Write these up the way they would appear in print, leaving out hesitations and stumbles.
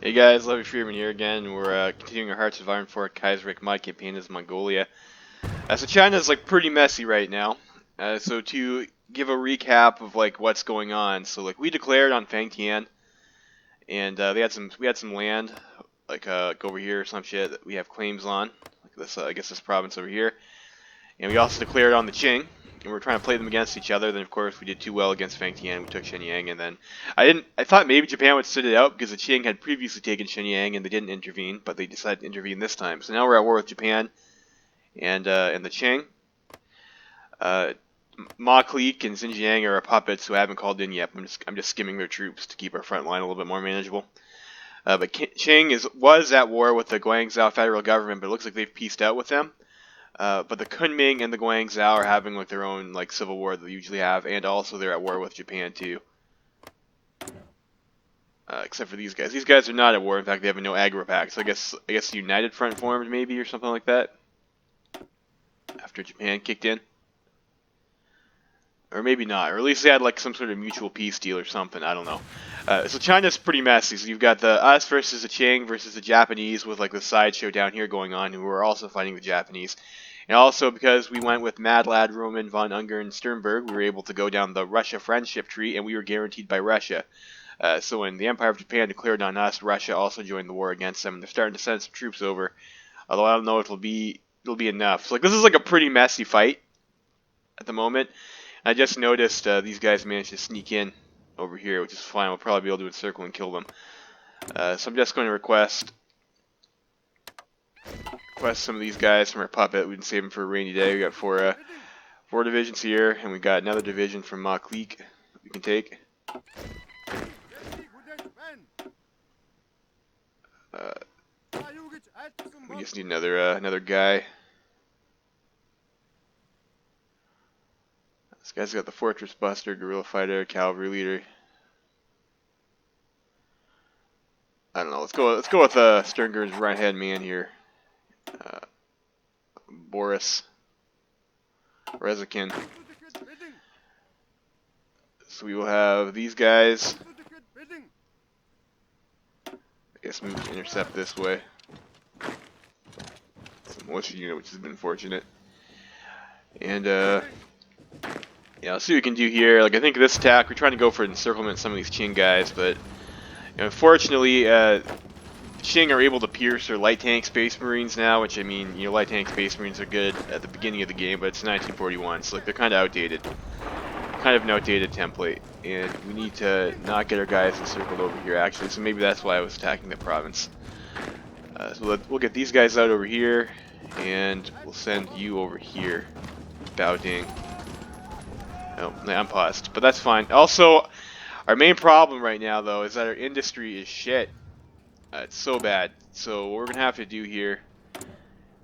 Hey guys, Levy Freeman here again. We're continuing our Hearts of Iron 4 Kaiserreich mod campaign as Mongolia. So China's like pretty messy right now. So to give a recap of like what's going on, so like we declared on Fangtian, and we had some land like over here or some shit that we have claims on, like this I guess this province over here, and we also declared on the Qing. And we're trying to play them against each other. Then, of course, we did too well against Fangtian. We took Shenyang, and then I thought maybe Japan would sit it out because the Qing had previously taken Shenyang and they didn't intervene, but they decided to intervene this time. So now we're at war with Japan and the Qing. Ma Clique and Xinjiang are our puppets who I haven't called in yet. I'm just skimming their troops to keep our front line a little bit more manageable. But Qing was at war with the Guangzhou federal government, but it looks like they've peaced out with them. But the Kunming and the Guangzhou are having like their own like civil war that they usually have, and also they're at war with Japan too. Except for these guys. These guys are not at war. In fact, they have a no aggro pact. So I guess the United Front formed maybe or something like that after Japan kicked in, or maybe not, or at least they had like some sort of mutual peace deal or something. I don't know. So China's pretty messy. So you've got the us versus the Qing versus the Japanese with like the sideshow down here going on, who are also fighting the Japanese. And also because we went with Mad Lad, Roman, von Ungern, and Sternberg, we were able to go down the Russia friendship tree, and we were guaranteed by Russia. So when the Empire of Japan declared on us, Russia also joined the war against them, and they're starting to send some troops over. Although I don't know if it'll be enough. So like this is like a pretty messy fight at the moment. I just noticed these guys managed to sneak in over here, which is fine. We'll probably be able to encircle and kill them. So I'm just going to request some of these guys from our puppet. We can save them for a rainy day. We got four divisions here, and we got another division from Ma Clique we can take. We just need another guy. This guy's got the Fortress Buster, Guerrilla Fighter, Cavalry Leader. I don't know. Let's go with Sternger's right-hand man here, Boris Rezakin. So we will have these guys. I guess move to intercept this way. Some militia unit, which has been fortunate. And yeah, let's see what we can do here. Like I think this attack, we're trying to go for encirclement some of these Qing guys, but unfortunately, the Qing are able to pierce their light tank Space Marines now, which I mean, light tank Space Marines are good at the beginning of the game, but it's 1941, so like they're kind of outdated. Kind of an outdated template, and we need to not get our guys encircled over here actually, so maybe that's why I was attacking the province. So we'll get these guys out over here, and we'll send you over here. Baoding. Oh, I'm paused, but that's fine. Also, our main problem right now, though, is that our industry is shit. It's so bad. So what we're going to have to do here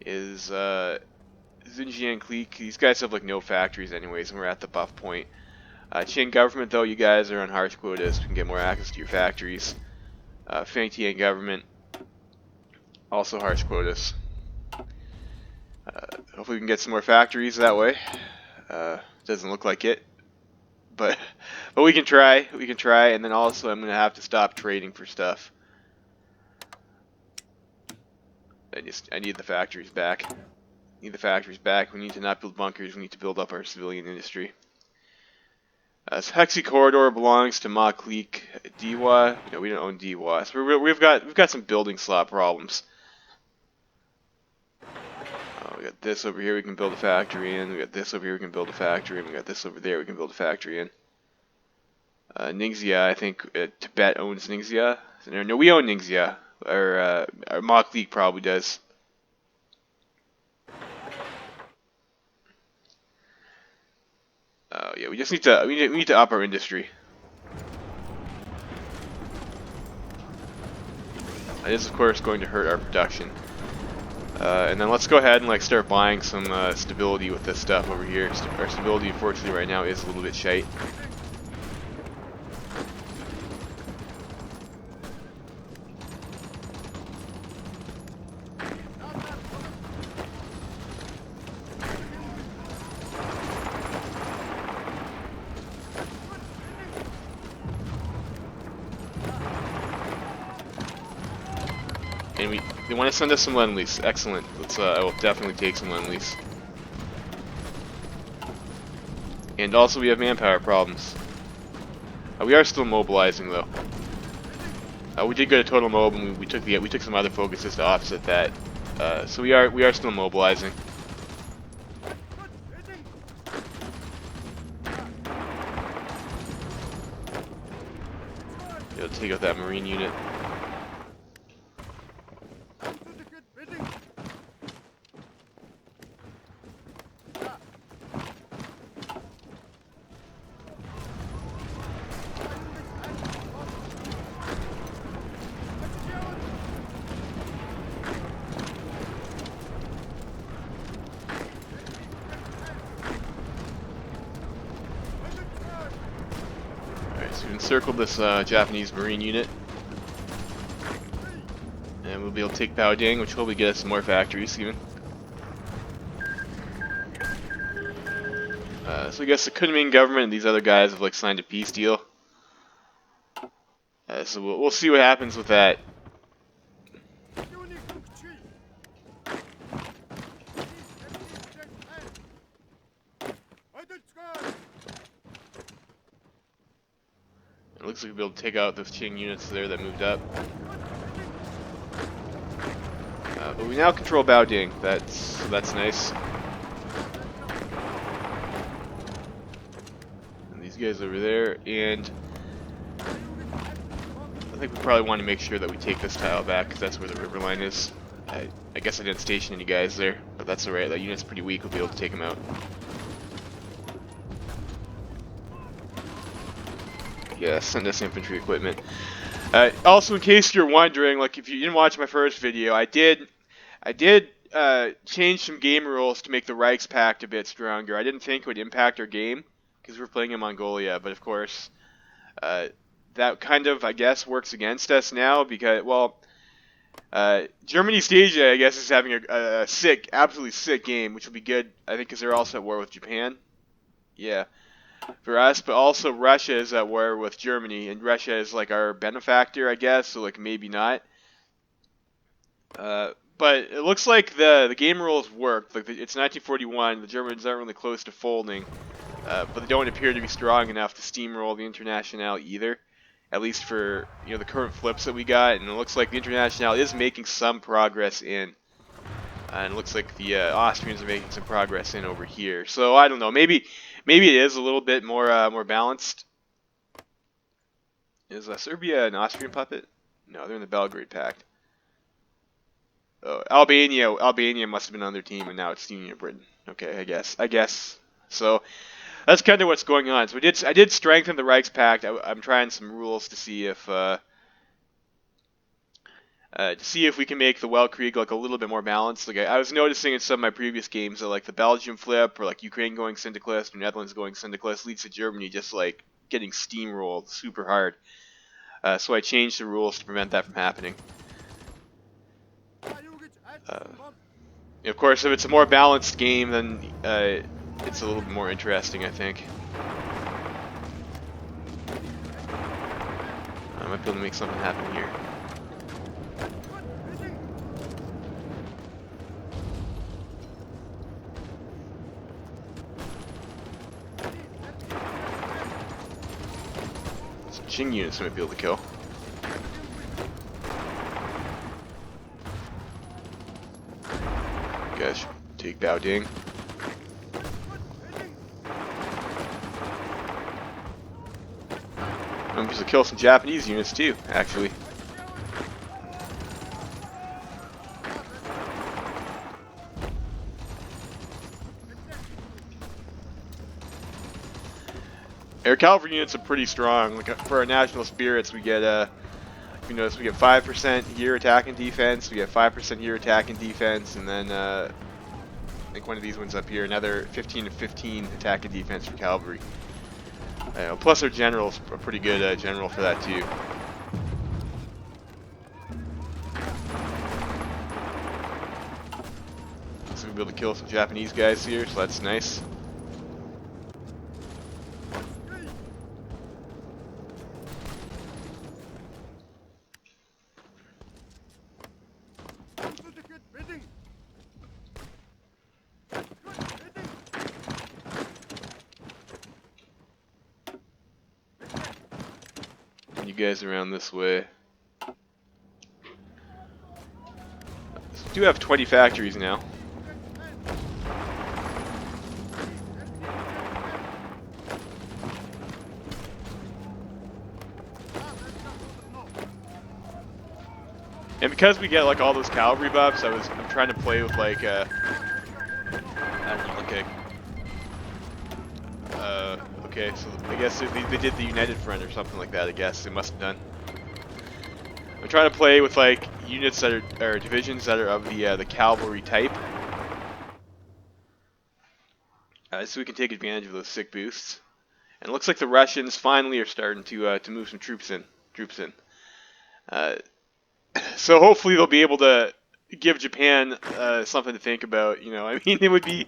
is Xinjiang Clique. These guys have like no factories anyways, and we're at the buff point. Qing government, though, you guys are on harsh quotas. We can get more access to your factories. Fangtian government, also harsh quotas. Hopefully we can get some more factories that way. Doesn't look like it, but we can try. We can try, and then also I'm gonna have to stop trading for stuff. I need the factories back. We need to not build bunkers. We need to build up our civilian industry. So Hexi Corridor belongs to Ma Clique. Diwa, no, we don't own Diwa. So we've got some building slot problems. We got this over here we can build a factory in. We got this over here we can build a factory in. We got this over there we can build a factory in. Ningxia, I think Tibet owns Ningxia. No, we own Ningxia. Or our Ma Clique probably does. Yeah, we just need to up our industry. It is of course going to hurt our production. And then let's go ahead and like start buying some stability with this stuff over here. Our stability, unfortunately, right now is a little bit shite. And they want to send us some Lend-Lease. Excellent. Let's I will definitely take some Lend-Lease. And also we have manpower problems. We are still mobilizing though. We did go to total mob, and we took some other focuses to offset that. So we are still mobilizing. It'll take out that marine unit. So we encircled this Japanese marine unit, and we'll be able to take Baoding, which will hopefully get us some more factories even. So I guess the Kunming government and these other guys have like signed a peace deal. So we'll see what happens with that. It looks like we'll be able to take out those Qing units there that moved up. But we now control Baoding. That's nice. And these guys over there, and I think we probably want to make sure that we take this tile back, because that's where the river line is. I guess I didn't station any guys there, but that's alright. That unit's pretty weak. We'll be able to take them out. Yeah, send us infantry equipment. Also, in case you're wondering, like if you didn't watch my first video, I did change some game rules to make the Reichspakt a bit stronger. I didn't think it would impact our game because we're playing in Mongolia, but of course, that kind of, I guess, works against us now because, well, Germany Asia, I guess, is having a sick, absolutely sick game, which will be good, I think, because they're also at war with Japan. Yeah. For us, but also Russia is at war with Germany, and Russia is like our benefactor, I guess, so like maybe not. But it looks like the game rules worked. Like it's 1941, the Germans aren't really close to folding, but they don't appear to be strong enough to steamroll the Internationale either. At least for the current flips that we got, and it looks like the Internationale is making some progress in. And it looks like the Austrians are making some progress in over here. So I don't know. Maybe it is a little bit more balanced. Is Serbia an Austrian puppet? No, they're in the Belgrade Pact. Oh, Albania must have been on their team, and now it's Union of Britain. Okay, I guess. So that's kind of what's going on. So I did strengthen the Reichspakt. I'm trying some rules to see if we can make the Weltkrieg like a little bit more balanced. Like I was noticing in some of my previous games that like the Belgium flip or like Ukraine going syndicalist or Netherlands going syndicalist leads to Germany just like getting steamrolled super hard. So I changed the rules to prevent that from happening. Of course, if it's a more balanced game, then it's a little bit more interesting, I think. I might be able to make something happen here. Qing units might be able to kill. Guys, take Baoding. I'm going to kill some Japanese units too, actually. Air cavalry units are pretty strong. Like for our national spirits, we get you notice we get 5% here attack and defense. We get 5% here attack and defense, and then I think one of these ones up here, another 15 to 15 attack and defense for cavalry. Plus our general's a pretty good general for that too. So we'll be able to kill some Japanese guys here, so that's nice. guys around this way. So we do have 20 factories now. And because we get like all those cavalry buffs, I'm trying to play with like I don't know, like okay, so I guess they did the United Front or something like that. I guess they must have done. I'm trying to play with like units that are or divisions that are of the cavalry type, so we can take advantage of those sick boosts. And it looks like the Russians finally are starting to move some troops in. So hopefully they'll be able to give Japan something to think about. You know, I mean, it'd be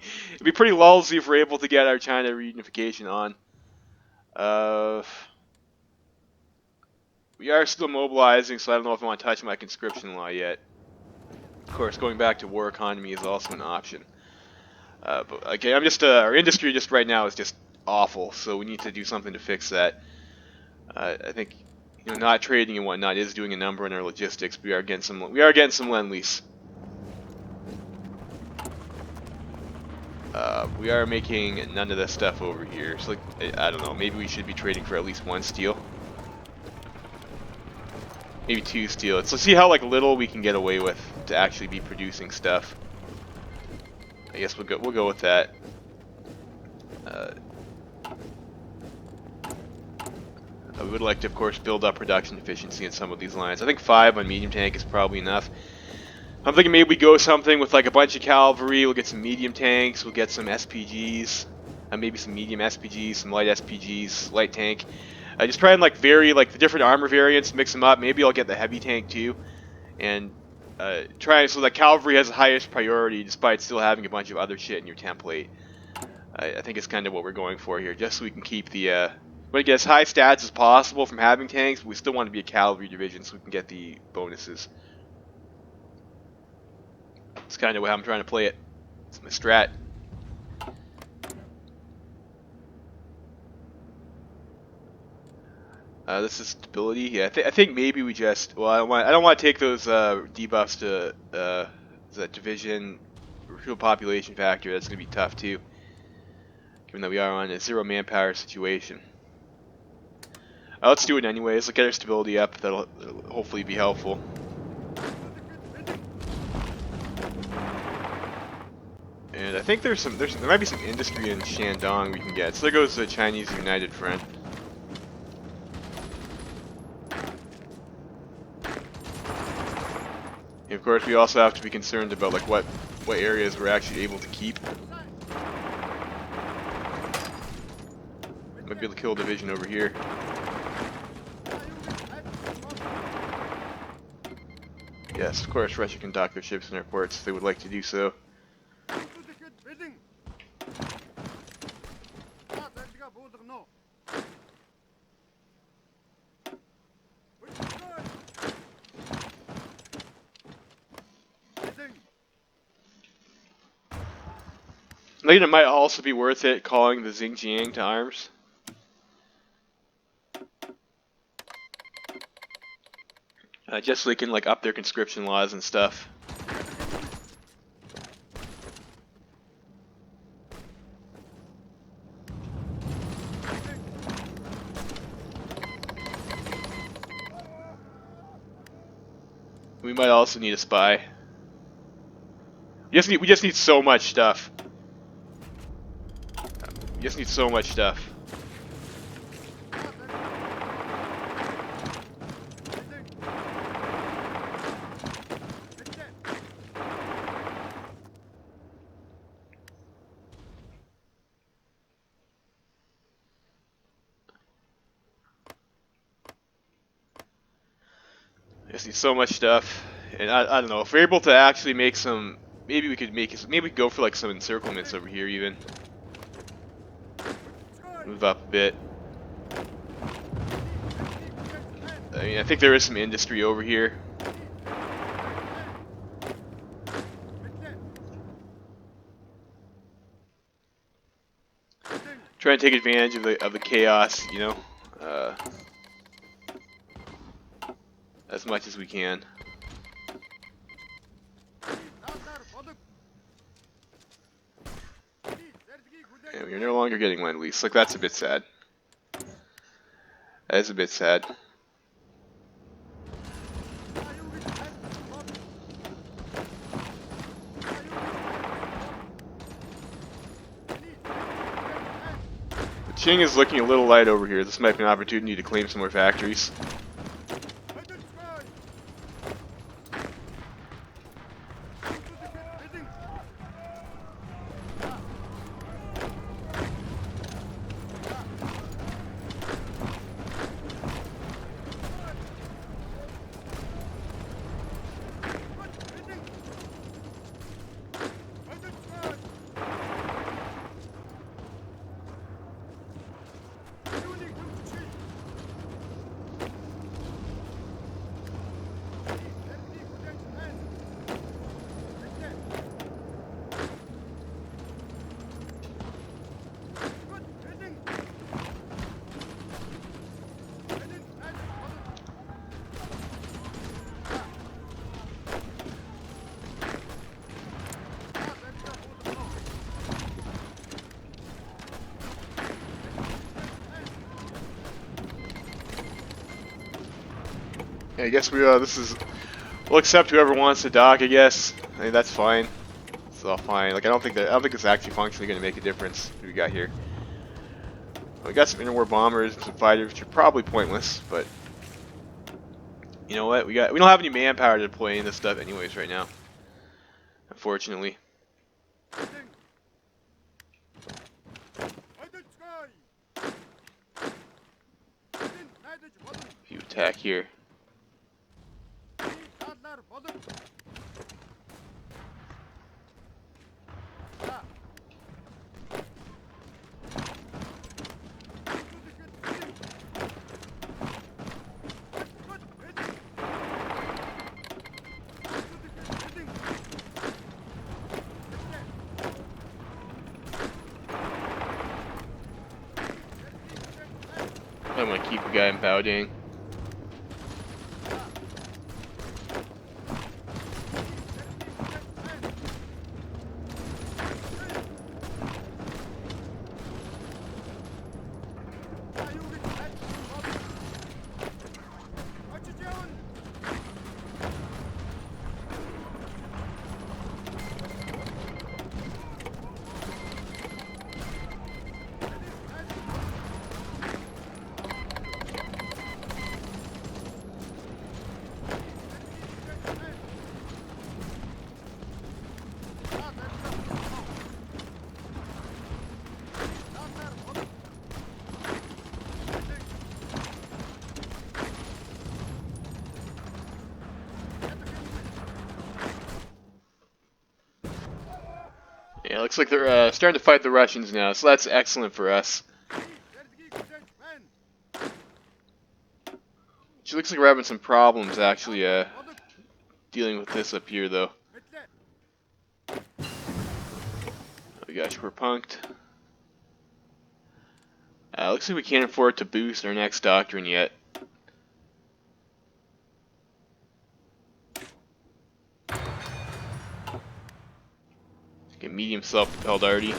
pretty lousy if we're able to get our China reunification on. We are still mobilizing, so I don't know if I want to touch my conscription law yet. Of course, going back to war economy is also an option. But okay, I'm just our industry just right now is just awful, so we need to do something to fix that. I think, you know, not trading and whatnot is doing a number on our logistics. We are getting some lend-lease. We are making none of this stuff over here. So like, I don't know. Maybe we should be trading for at least 1 steel. Maybe 2 steel. Let's see how like little we can get away with to actually be producing stuff. I guess we'll go with that. We would like to, of course, build up production efficiency in some of these lines. I think 5 on medium tank is probably enough. I'm thinking maybe we go something with like a bunch of cavalry. We'll get some medium tanks. We'll get some SPGs. Maybe some medium SPGs, some light SPGs, light tank. Just try and like vary like the different armor variants, mix them up. Maybe I'll get the heavy tank too, and try so that cavalry has the highest priority despite still having a bunch of other shit in your template. I think it's kind of what we're going for here, just so we can keep the we want to get as high stats as possible from having tanks, but we still want to be a cavalry division so we can get the bonuses. It's kind of how I'm trying to play it. It's my strat. This is stability. Yeah, I think maybe we just. Well, I don't want to take those debuffs to that division real population factor. That's gonna be tough too, given that we are on a 0 manpower situation. Let's do it anyways. Let's get our stability up. That'll hopefully be helpful. And I think there might be some industry in Shandong we can get. So there goes the Chinese United Front. And of course, we also have to be concerned about like what areas we're actually able to keep. Might be able to kill a division over here. Yes, of course, Russia can dock their ships in our ports if they would like to do so. I think it might also be worth it calling the Xinjiang to arms. Just so they can like up their conscription laws and stuff. We might also need a spy. We just need so much stuff. We just need so much stuff. Just need so much stuff, and I don't know if we're able to actually make some. Maybe we could go for like some encirclements over here even. Move up a bit. I mean, I think there is some industry over here. Try and take advantage of the chaos, you know. as much as we can. And we're no longer getting Lend Lease. Like, that's a bit sad. That is a bit sad. The Qing is looking a little light over here. This might be an opportunity to claim some more factories. I guess we'll accept whoever wants to dock. I guess. I mean, that's fine. It's all fine. Like I don't think it's actually functionally going to make a difference. What we got here? We got some interwar bombers, some fighters, which are probably pointless. But you know what? We don't have any manpower to deploy any of this stuff, anyways, right now. Unfortunately. If you attack here. I'm gonna keep the guy in Baoding. Yeah, looks like they're starting to fight the Russians now, so that's excellent for us. It looks like we're having some problems actually dealing with this up here, though. Oh gosh, we're punked. Looks like we can't afford to boost our next doctrine yet. Get medium self-propelled already.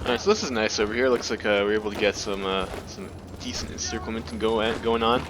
Alright, so this is nice over here. Looks like we're able to get some decent encirclement going on.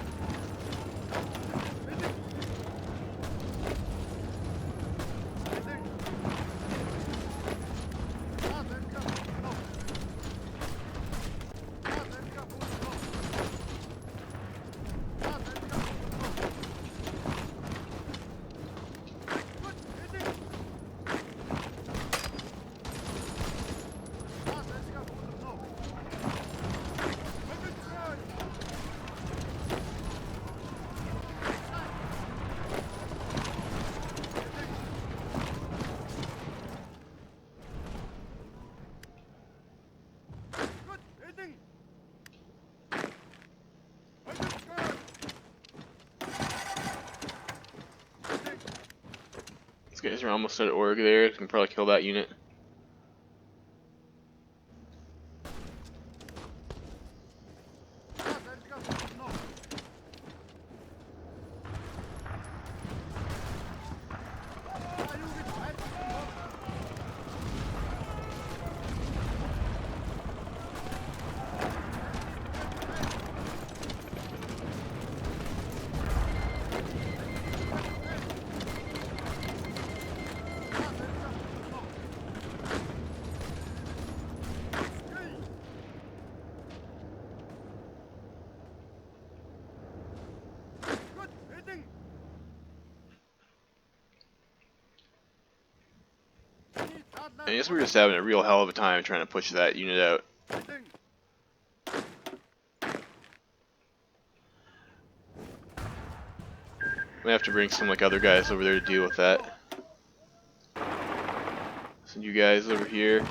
guys are almost at org there. You can probably kill that unit. I guess we're just having a real hell of a time trying to push that unit out. We have to bring some like other guys over there to deal with that. Send you guys over here.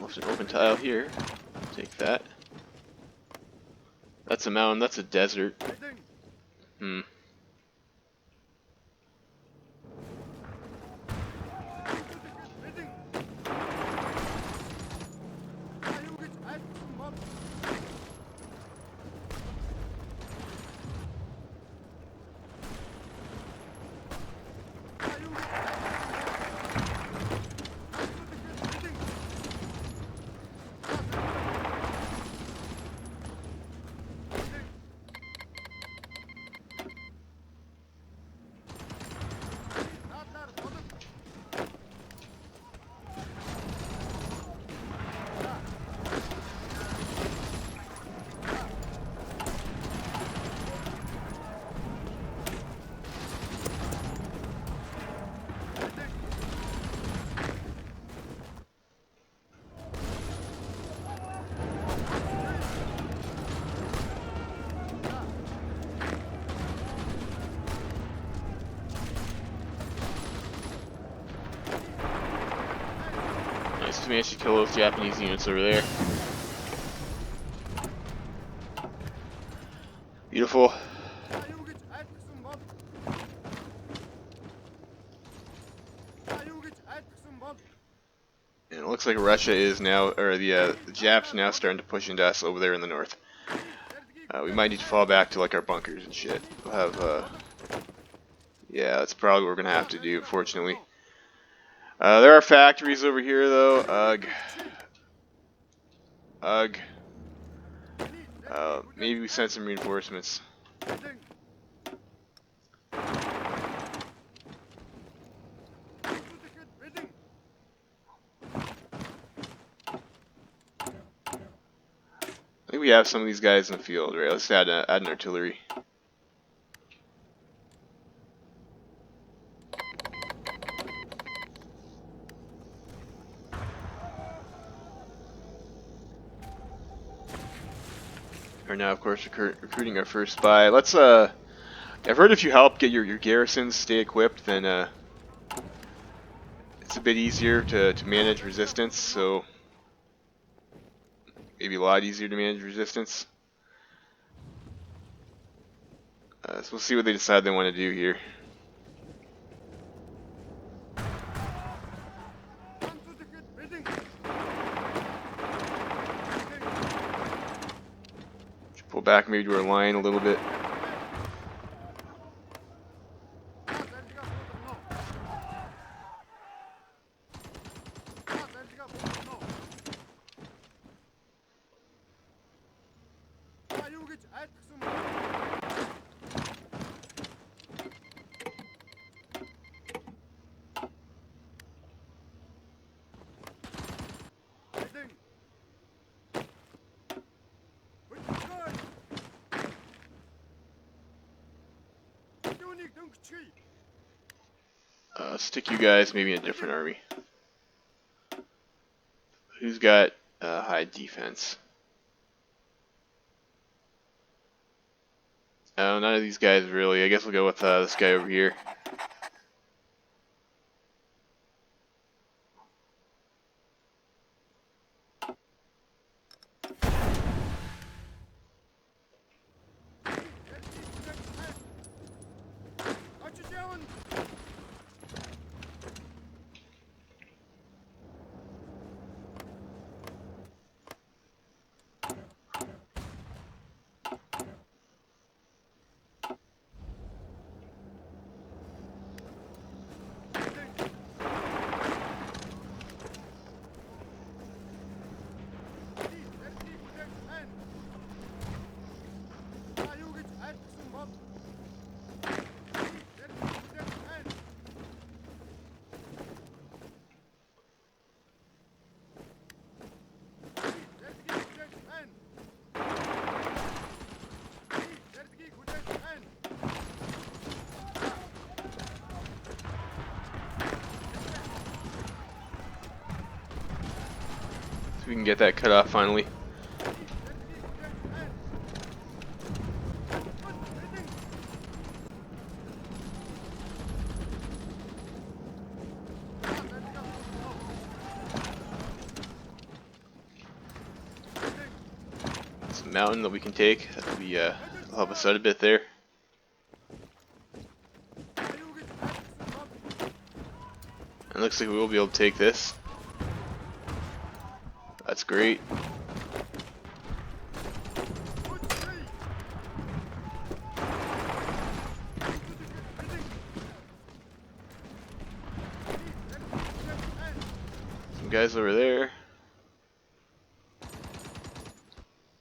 Left an open tile here. Take that. That's a mountain, that's a desert. Hmm. Nice, managed to kill those Japanese units over there. Beautiful. And it looks like Russia is now, or the Japs now starting to push into us over there in the north. We might need to fall back to like our bunkers and shit. We'll have, yeah, that's probably what we're gonna have to do, unfortunately. There are factories over here though. Ugh. Ugh. Maybe we send some reinforcements. I think we have some of these guys in the field, right? Let's add an artillery. We're now, of course, recruiting our first spy. Let's, I've heard if you help get your garrisons stay equipped, then, it's a bit easier to manage resistance, so maybe a lot easier to manage resistance. So we'll see what they decide they want to do here. Should pull back maybe to our line a little bit. Stick you guys maybe in a different army. Who's got high defense? None of these guys really. I guess we'll go with this guy over here. So we can get that cut off finally. It's a mountain that we can take. That'll be help us out a bit there. And looks like we will be able to take this. That's great. Some guys over there.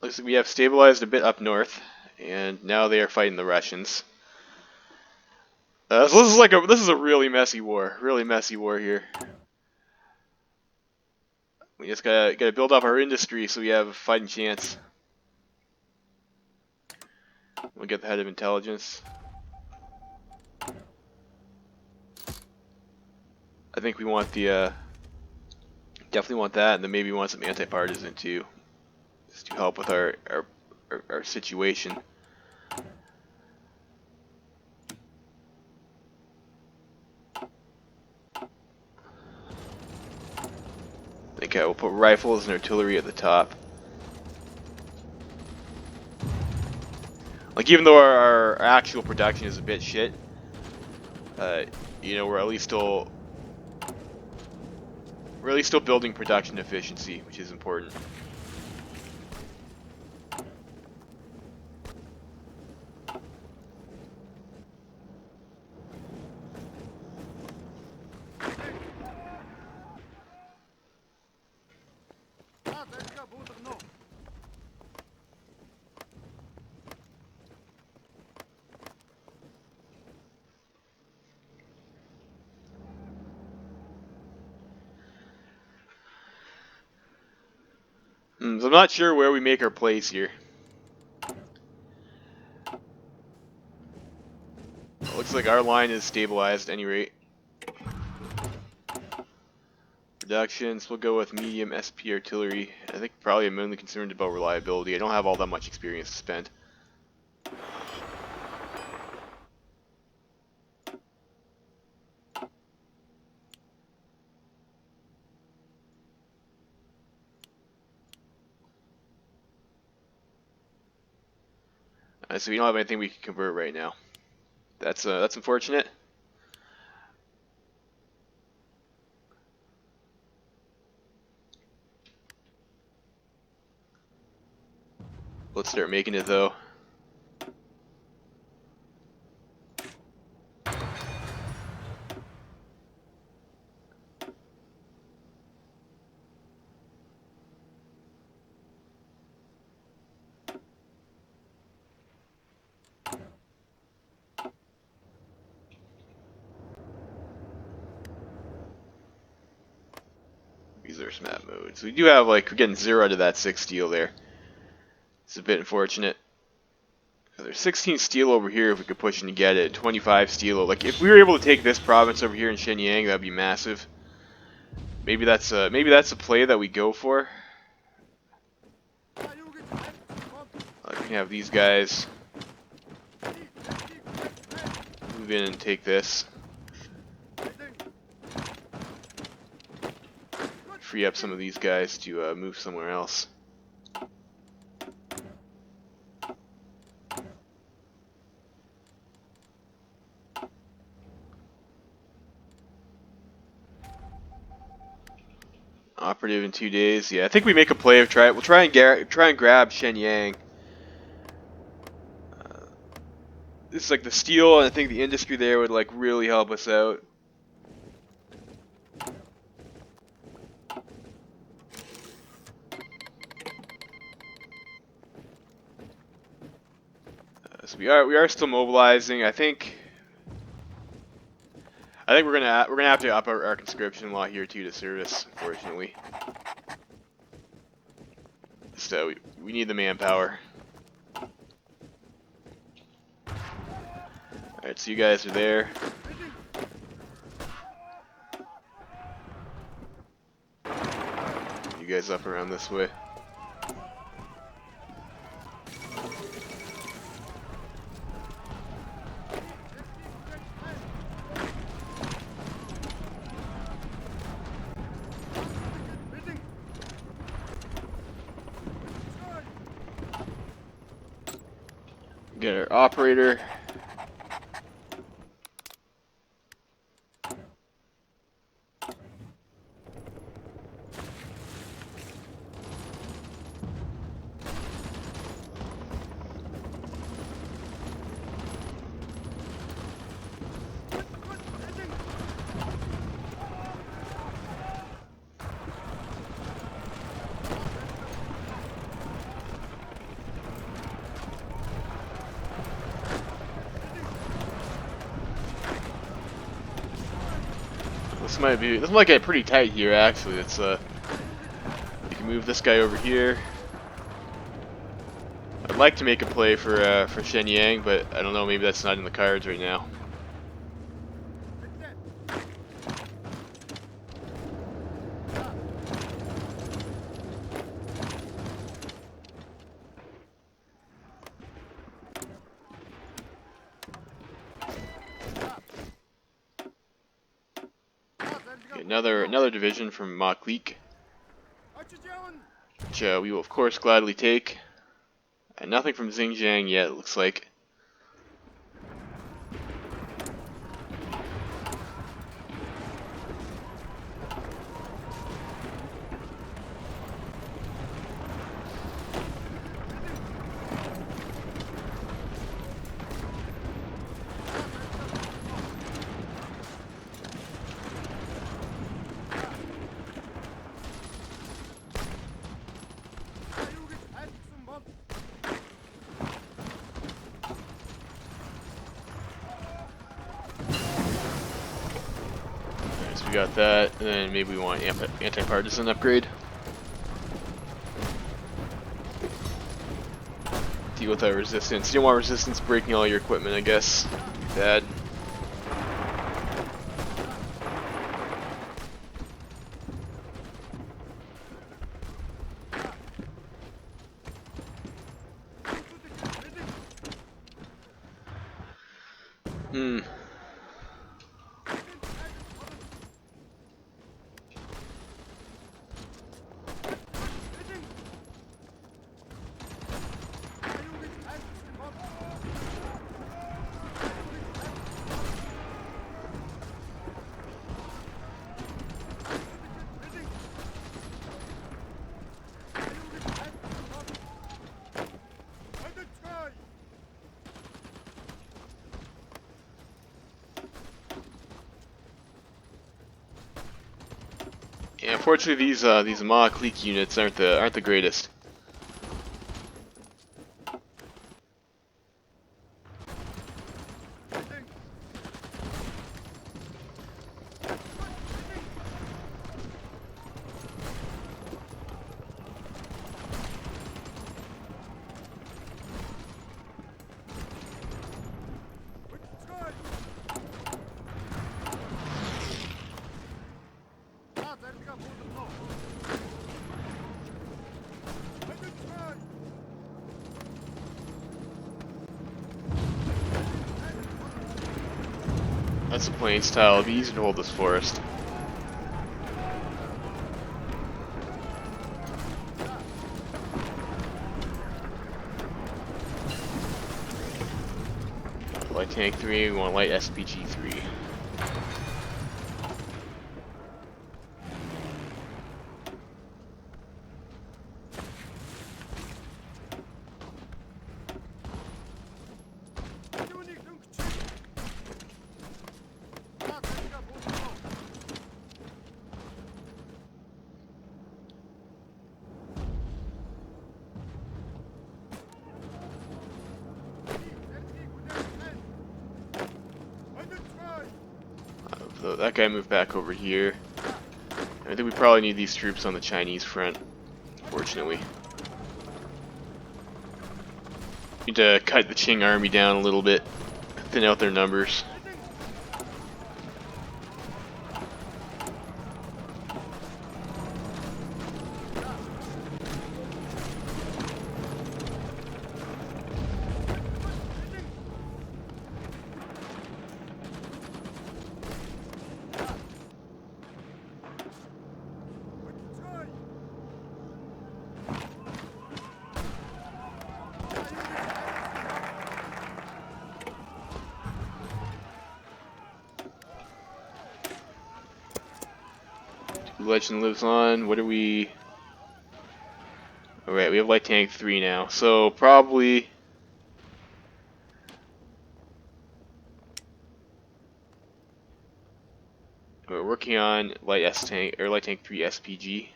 Looks like we have stabilized a bit up north, and now they are fighting the Russians. So this is a really messy war. Really messy war here. We just gotta build up our industry so we have a fighting chance. We'll get the head of intelligence. I think we want the definitely want that, and then maybe we want some anti-partisan too, just to help with our situation. I think we'll put rifles and artillery at the top. Like, even though our actual production is a bit shit, you know, we're at least still building production efficiency, which is important. So I'm not sure where we make our place here. Looks like our line is stabilized at any rate. Productions, we'll go with medium SP artillery. I think probably I'm mainly concerned about reliability. I don't have all that much experience to spend. So we don't have anything we can convert right now. That's unfortunate. Let's start making it though. Resource map mode. So we do have, like, we're getting 0 out of that 6 steel there. It's a bit unfortunate. There's 16 steel over here if we could push in to get it. 25 steel. Like if we were able to take this province over here in Shenyang, that'd be massive. Maybe that's a play that we go for. Like we can have these guys move in and take this. Free up some of these guys to move somewhere else. Operative in 2 days. Yeah, I think we make a play of try. We'll try and grab Shenyang. This is like the steel, and I think the industry there would like really help us out. So we are still mobilizing. I think we're gonna have to up our conscription law here too to service, unfortunately. So we need the manpower. Alright, so you guys are there. You guys up around this way. Get our operator. This might get pretty tight here actually. It's you can move this guy over here. I'd like to make a play for Shenyang, but I don't know, maybe that's not in the cards right now. Another division from Maklik, which we will of course gladly take. And nothing from Xinjiang yet, it looks like. Got that, and then maybe we want anti-partisan upgrade. Deal with that resistance. You don't want resistance breaking all your equipment, I guess. Bad. Yeah, unfortunately, these Ma Clique units aren't the greatest. That's a plains tile. It'll be easy to hold this forest. Light tank 3, we want light SPG 3. So that guy moved back over here. I think we probably need these troops on the Chinese front, unfortunately. Need to cut the Qing army down a little bit, thin out their numbers. Legend lives on. What are we? Alright, we have light tank 3 now. So probably we're working on light S tank or light tank 3 SPG.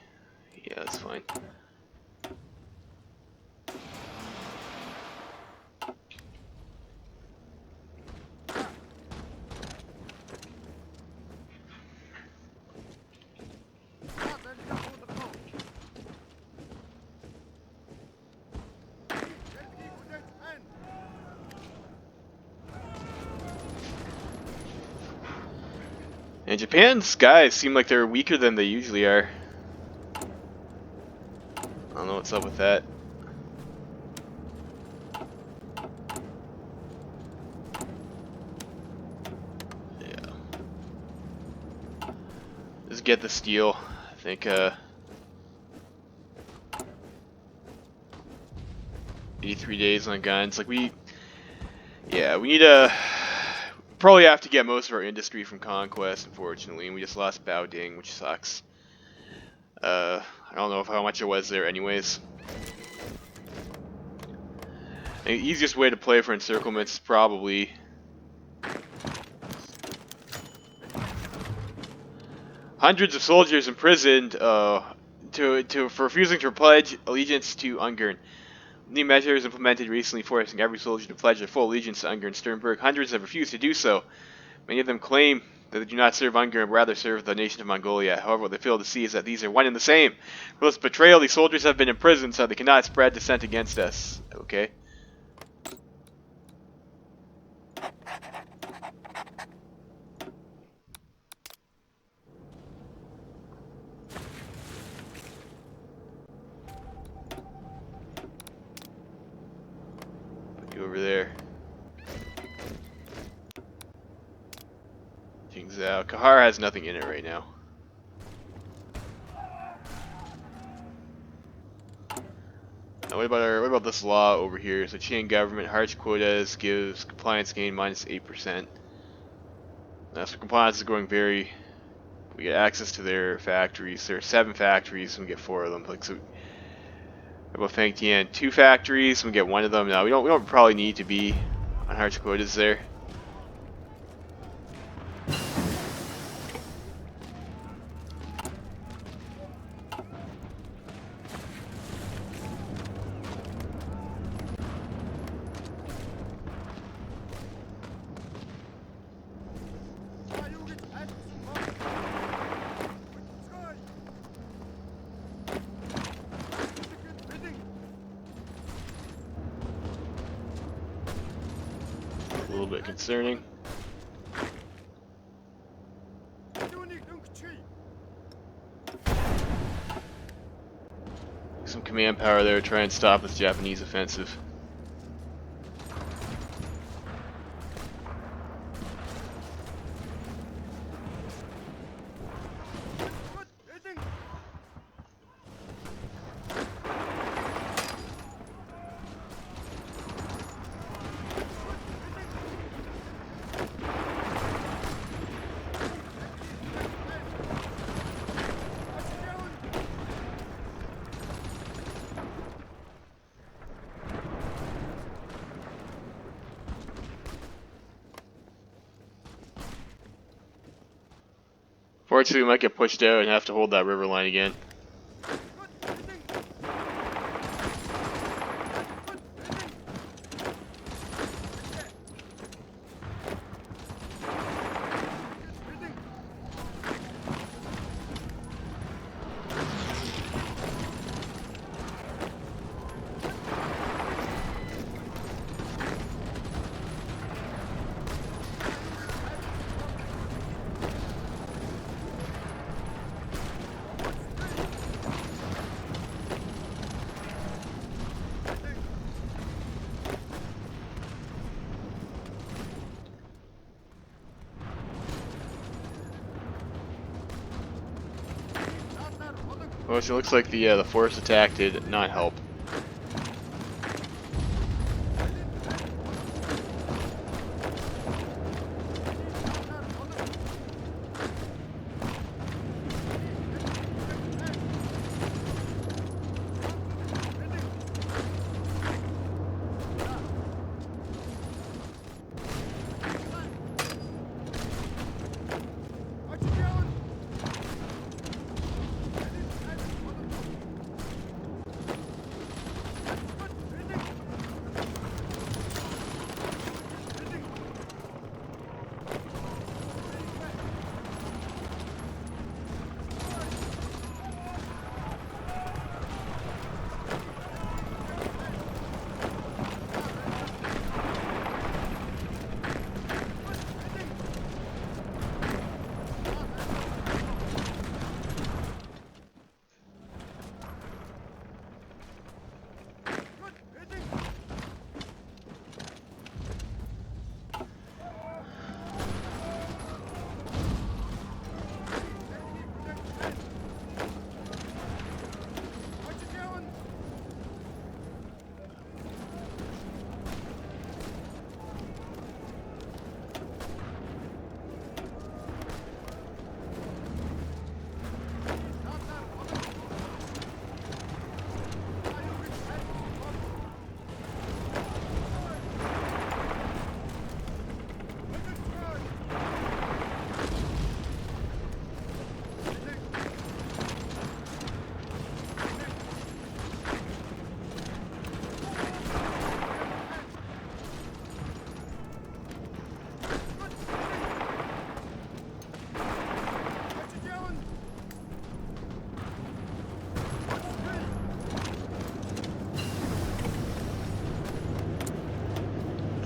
Yeah, that's fine. And Japan's guys seem like they're weaker than they usually are. I don't know what's up with that. Yeah. Just get the steel. I think 83 days on guns. Like we need to probably have to get most of our industry from conquest, unfortunately, and we just lost Baoding, which sucks. I don't know how much it was there anyways. The easiest way to play for encirclements is probably hundreds of soldiers imprisoned for refusing to pledge allegiance to Ungarn. New measures implemented recently forcing every soldier to pledge their full allegiance to Ungarn Sternberg. Hundreds have refused to do so. Many of them claim that they do not serve Ungarn, but rather serve the nation of Mongolia. However, what they fail to see is that these are one and the same. For this betrayal, these soldiers have been imprisoned so they cannot spread dissent against us. Okay. Put you over there. Jingzhou. Kahar has nothing in it right now. Now what about this law over here? So Qing government harsh quotas gives compliance gain minus 8%. Now so compliance is going very. We get access to their factories. There are 7 factories, and we get 4 of them. Like so. About Fangtian, 2 factories, and we get 1 of them. Now we don't probably need to be on harsh quotas there. A little bit concerning. Some command power there to try and stop this Japanese offensive. Fortunately, we might get pushed out and have to hold that river line again. Well, so it looks like the force attack did not help.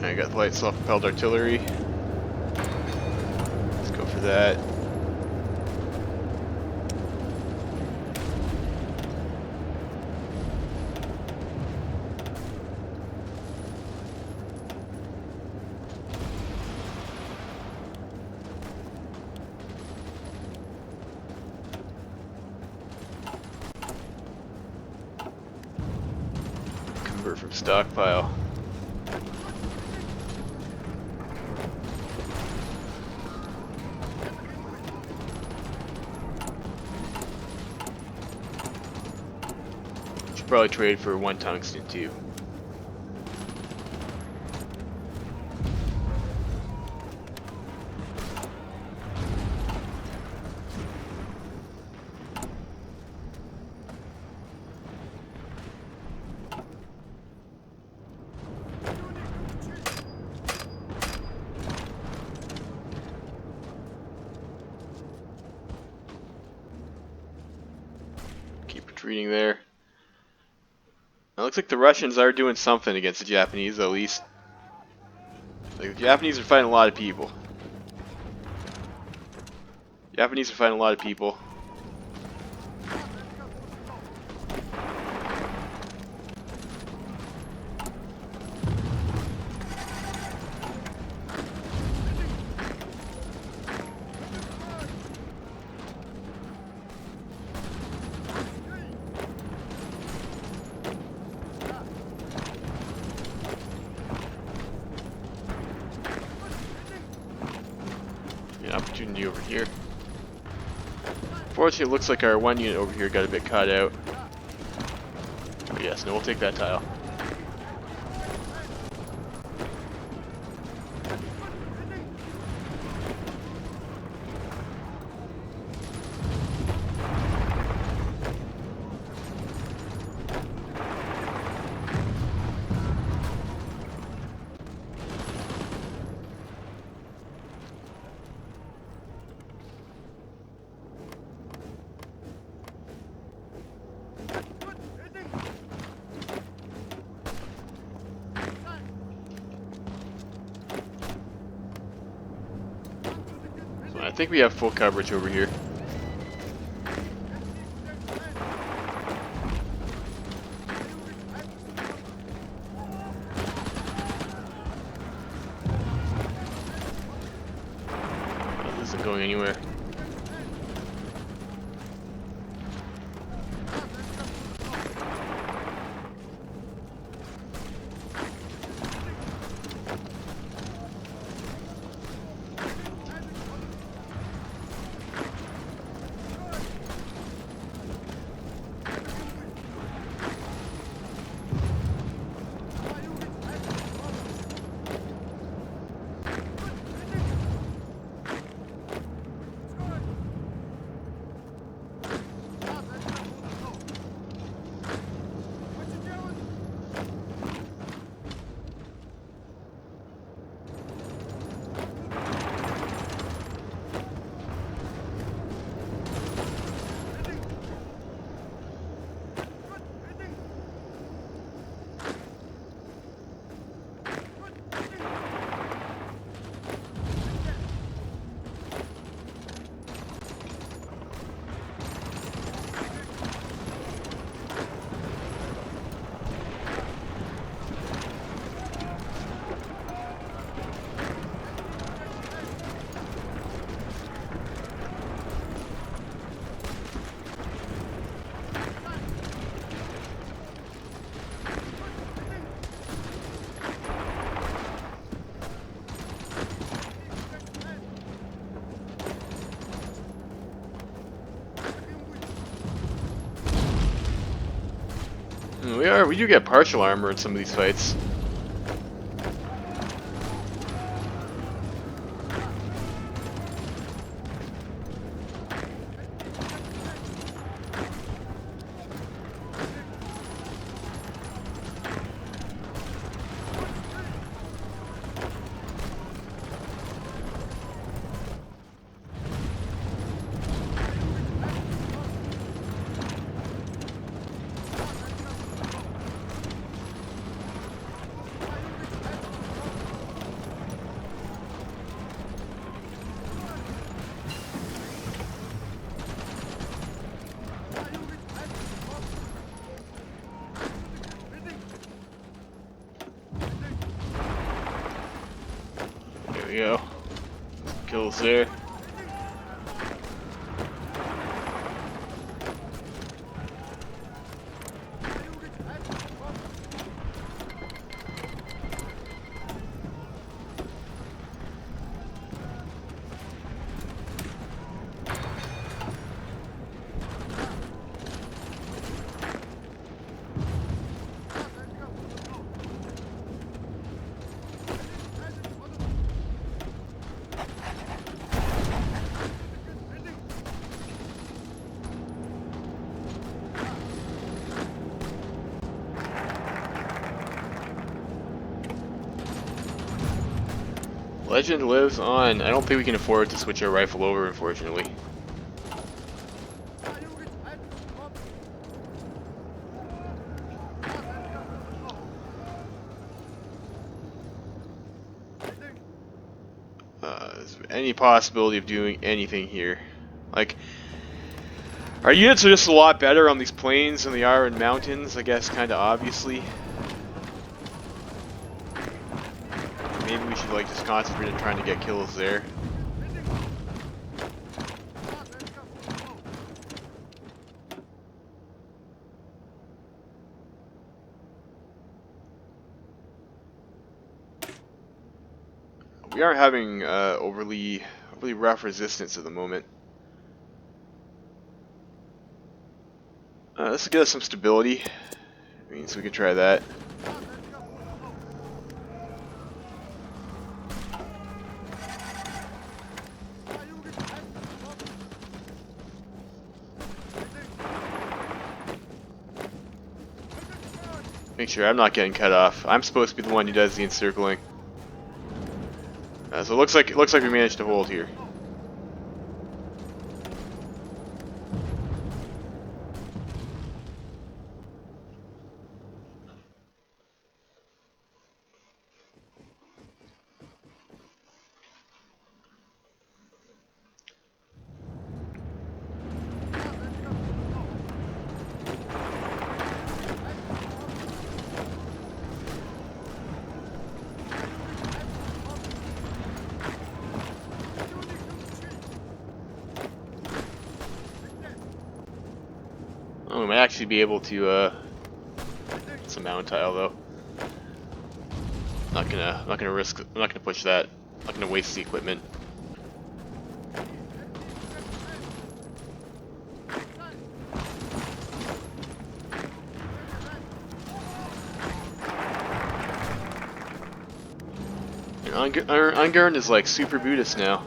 I got the light self-propelled artillery. Let's go for that. Convert from stockpile. Probably trade for 1 tungsten too. Keep retreating there. It looks like the Russians are doing something against the Japanese, at least. Like, the Japanese are fighting a lot of people. Japanese are fighting a lot of people. Opportunity over here. Fortunately, it looks like our 1 unit over here got a bit caught out. Oh yes, no, we'll take that tile. I think we have full coverage over here. This isn't going anywhere. We do get partial armor in some of these fights. There we go. Kills there. Legend lives on. I don't think we can afford to switch our rifle over, unfortunately. Is there any possibility of doing anything here? Like, our units are just a lot better on these plains than they are in mountains, I guess, kind of obviously. Maybe we should like just concentrate on trying to get kills there. We aren't having overly rough resistance at the moment. This will get us some stability. Means we could try that. Make sure I'm not getting cut off. I'm supposed to be the one who does the encircling. So it looks like we managed to hold here. Oh, we might actually be able to get some mountain tile though. I'm not gonna push that. I'm not gonna waste the equipment. And Ungern is like super Buddhist now.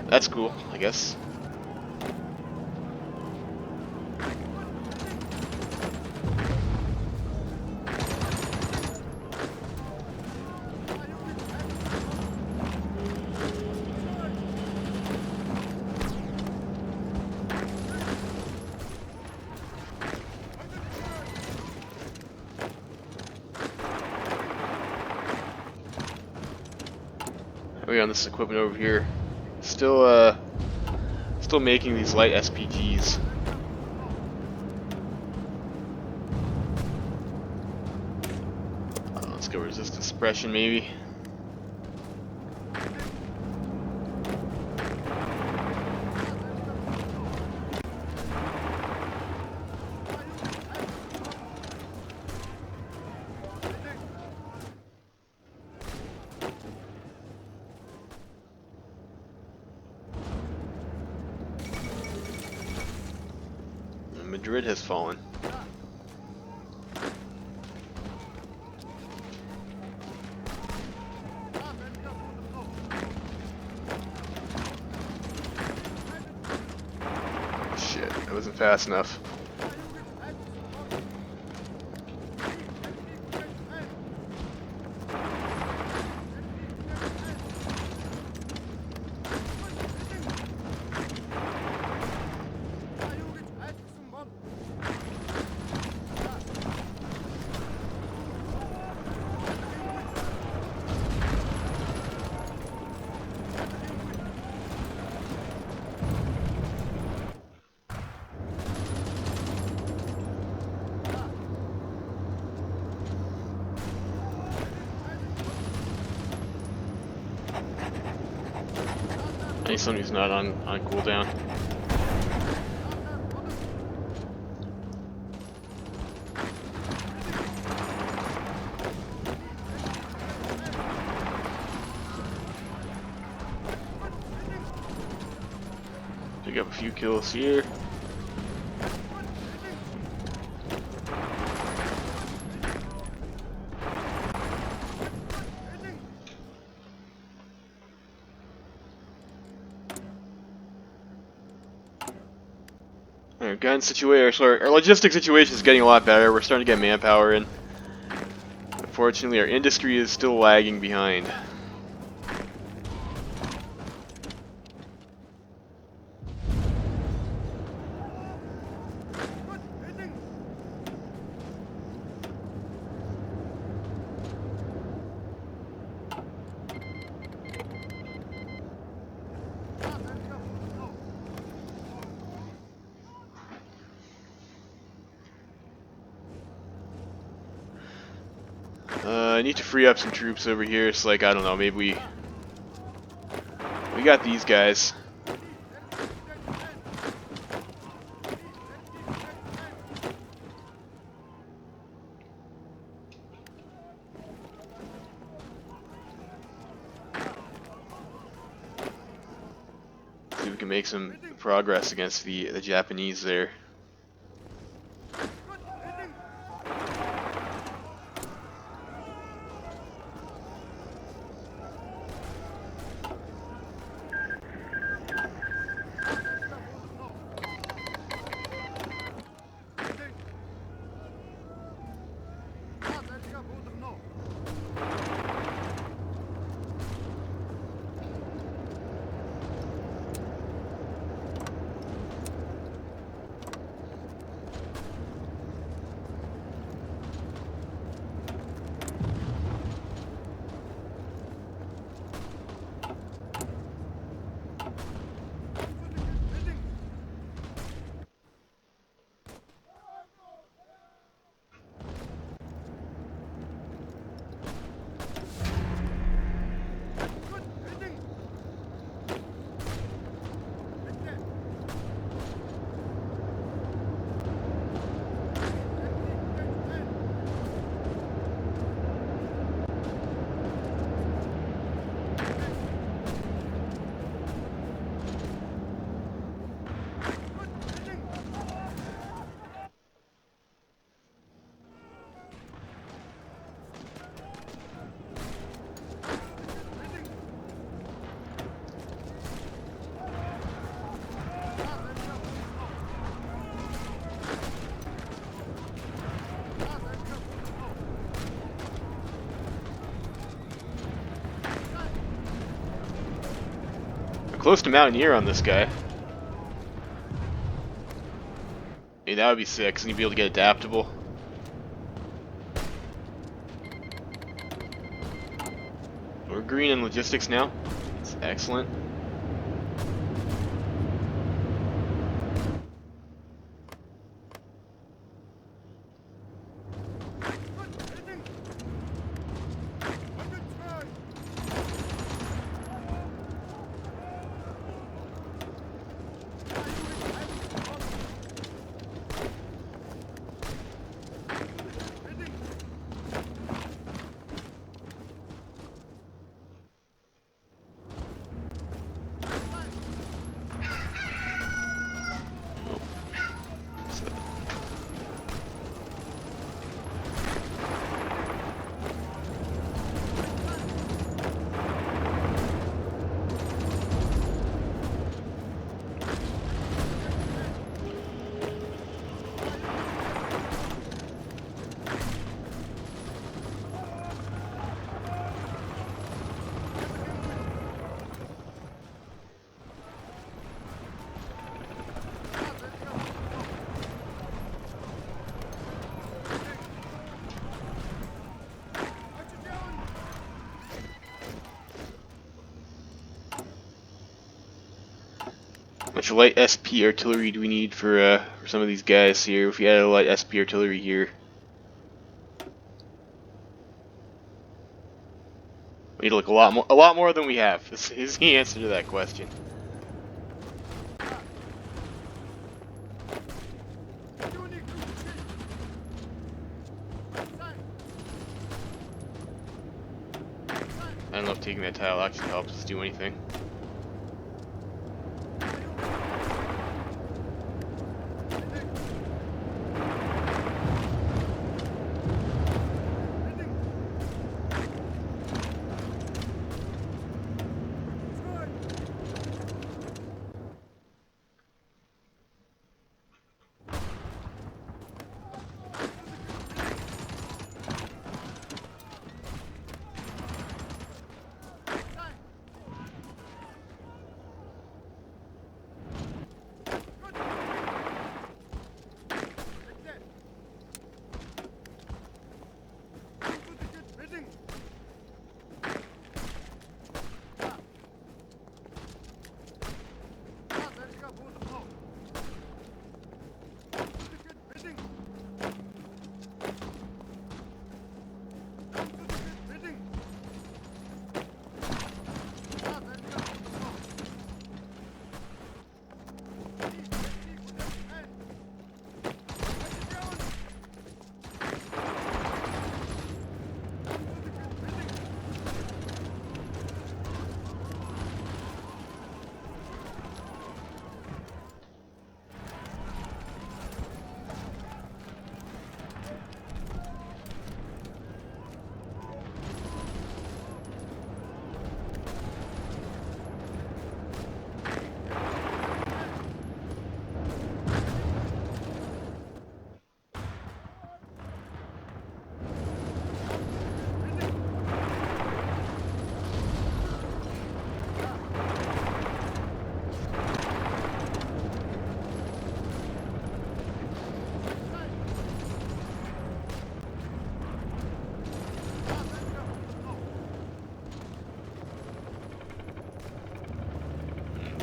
That's cool, I guess. We on this equipment over here. Still making these light SPGs. Let's go resistance suppression maybe. Madrid has fallen. Shit, that wasn't fast enough. I need somebody who's not on cooldown. Pick up a few kills here. Our gun situation, our logistics situation is getting a lot better. We're starting to get manpower in. Unfortunately, our industry is still lagging behind. I need to free up some troops over here. It's like, I don't know, maybe we got these guys. See if we can make some progress against the Japanese there. close to Mountaineer on this guy. Hey, that would be sick, because you'd be able to get adaptable. We're green in logistics now. That's excellent. How much light SP artillery do we need for some of these guys here? If we had a light SP artillery here, we need like a lot more than we have. This is the answer to that question. I don't know if taking that tile actually helps us do anything.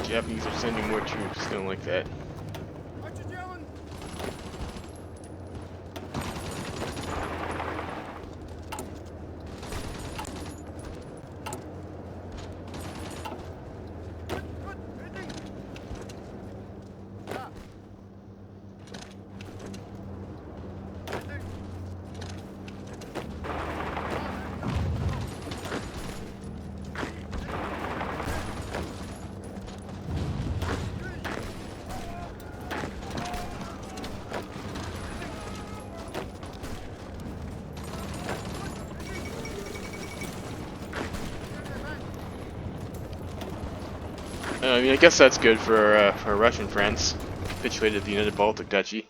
Japanese are sending more troops, don't like that. I mean, I guess that's good for our Russian friends. Capitulated the United Baltic Duchy.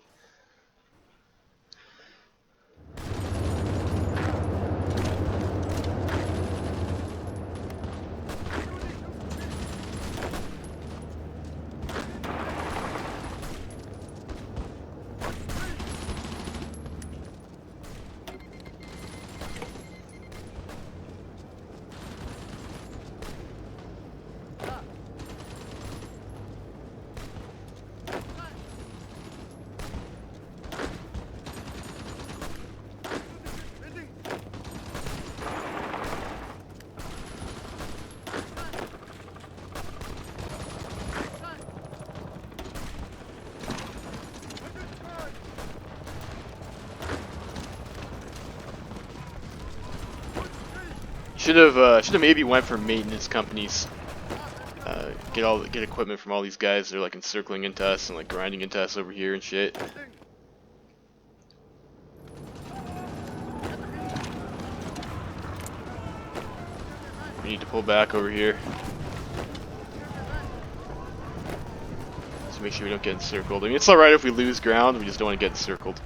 Should have maybe went for maintenance companies. Get equipment from all these guys. They're like encircling into us and like grinding into us over here and shit. We need to pull back over here. Just make sure we don't get encircled. I mean, it's alright if we lose ground, we just don't want to get encircled.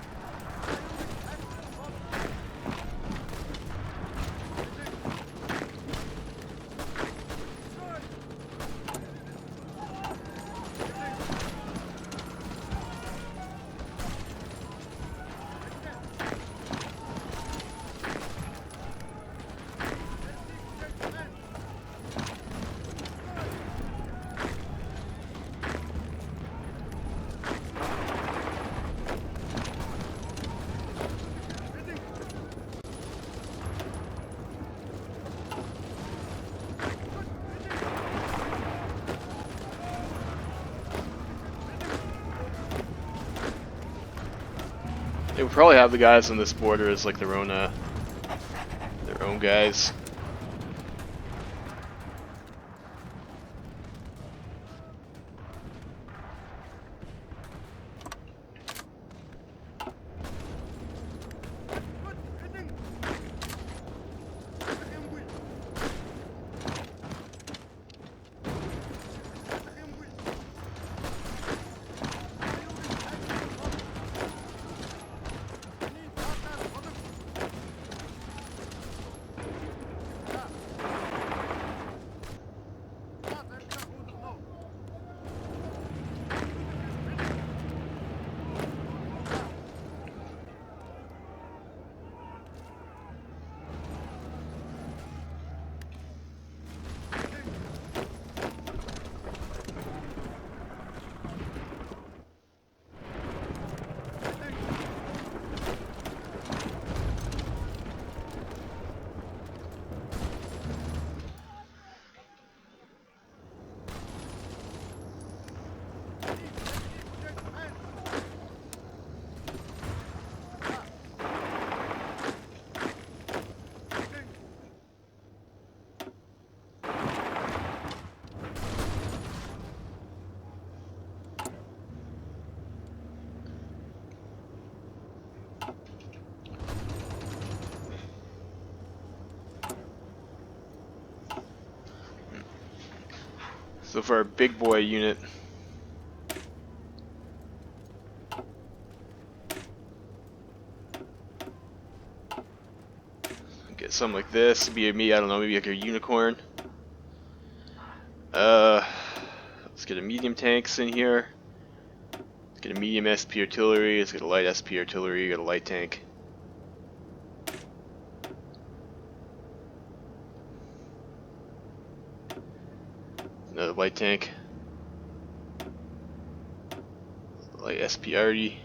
They would probably have the guys on this border as like their own guys. So for our big boy unit, get something like this. Be me, I don't know, maybe like a unicorn. Let's get a medium tanks in here. Let's get a medium SP artillery. Let's get a light SP artillery. Get a light tank. Another light tank. Light SP arty.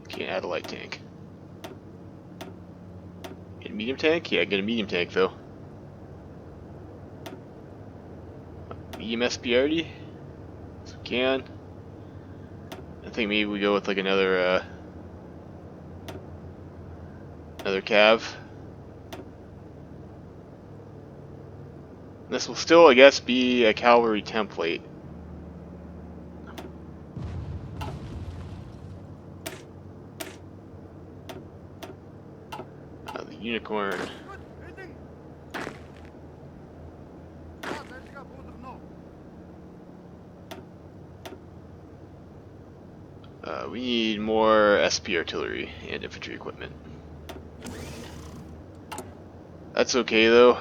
Can't add a light tank. Get a medium tank? Yeah, get a medium tank though. Medium SP arty? So we can. I think maybe we go with like another cav. This will still, I guess, be a cavalry template. The unicorn. We need more SP artillery and infantry equipment. That's okay though.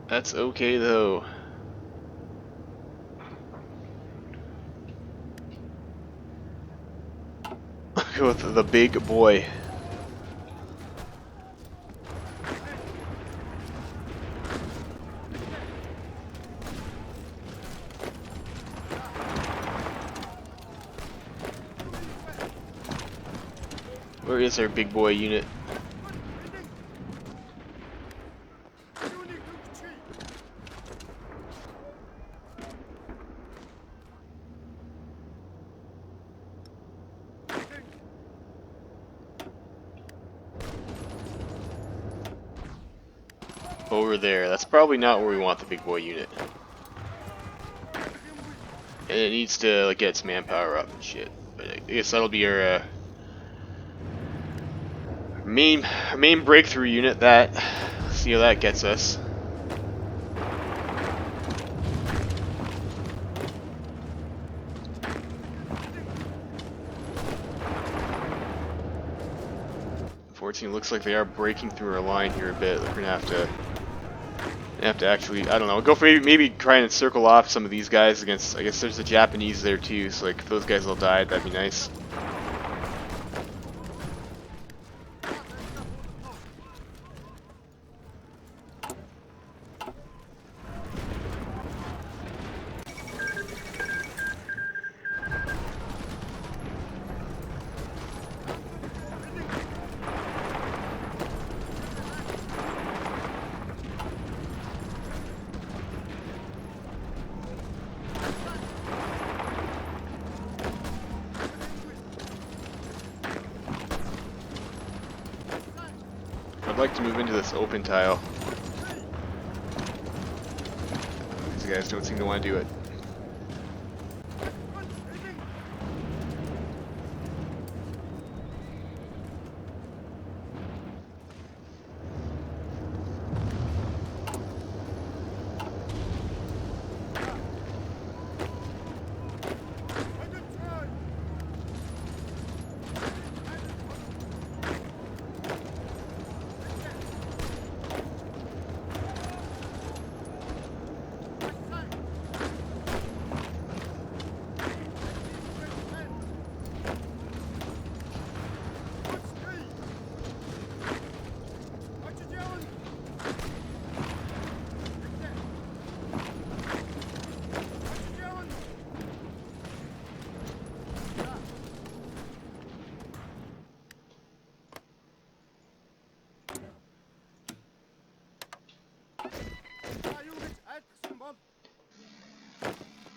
That's okay though. Go with the big boy. Where is our big boy unit? over there. That's probably not where we want the big boy unit. And it needs to like get its manpower up and shit. But I guess that'll be our main breakthrough unit. That see how that gets us. Unfortunately, looks like they are breaking through our line here a bit. We're gonna have to actually, I don't know, go for maybe try and circle off some of these guys against. I guess there's the Japanese there too. So like if those guys all died, that'd be nice. I'd like to move into this open tile. These guys don't seem to want to do it.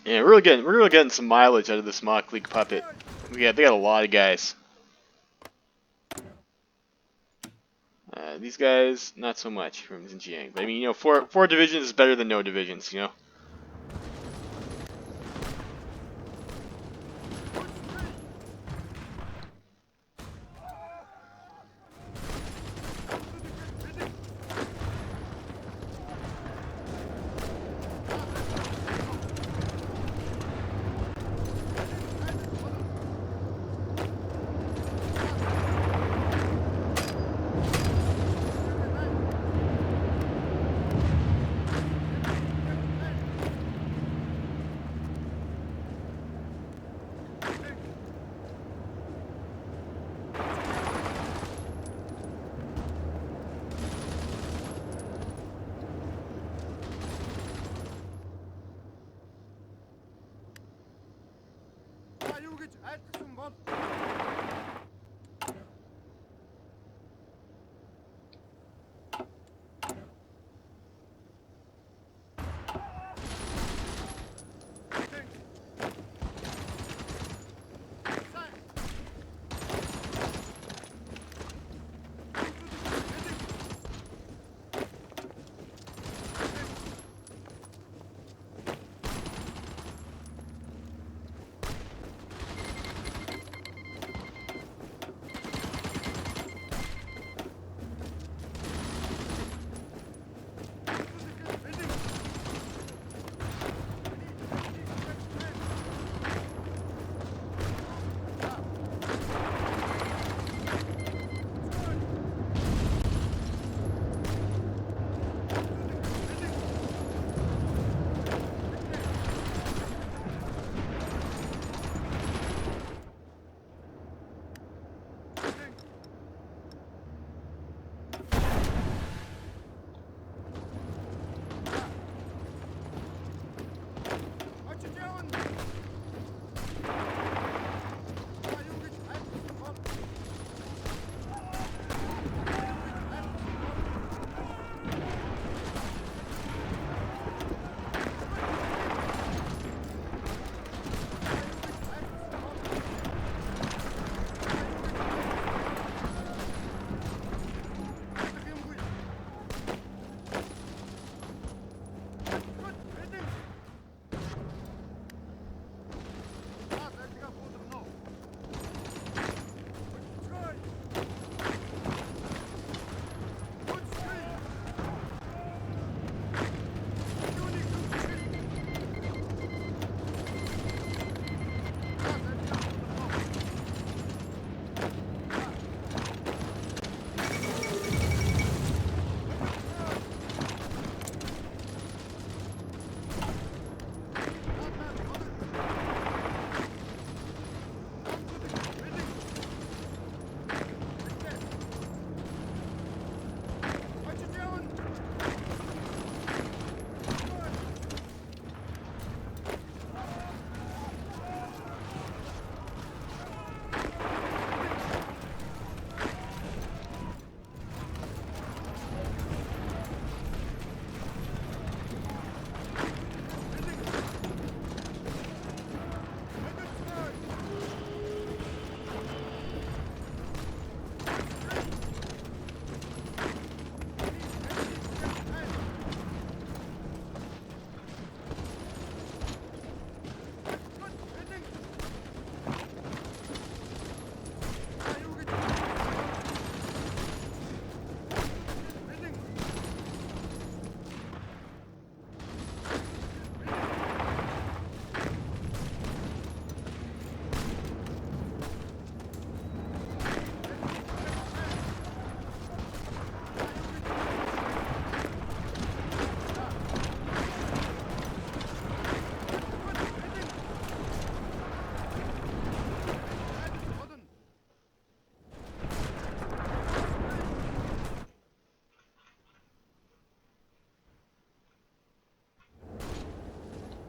Yeah, we're really getting some mileage out of this Mock League puppet. They got a lot of guys. These guys, not so much from Xinjiang. But I mean, you know, four divisions is better than no divisions, you know.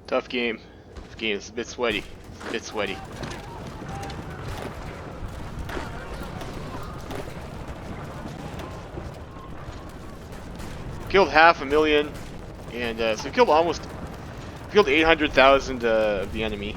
Tough game. This game is a bit sweaty. It's a bit sweaty. Killed 500,000, and so killed 800,000 of the enemy.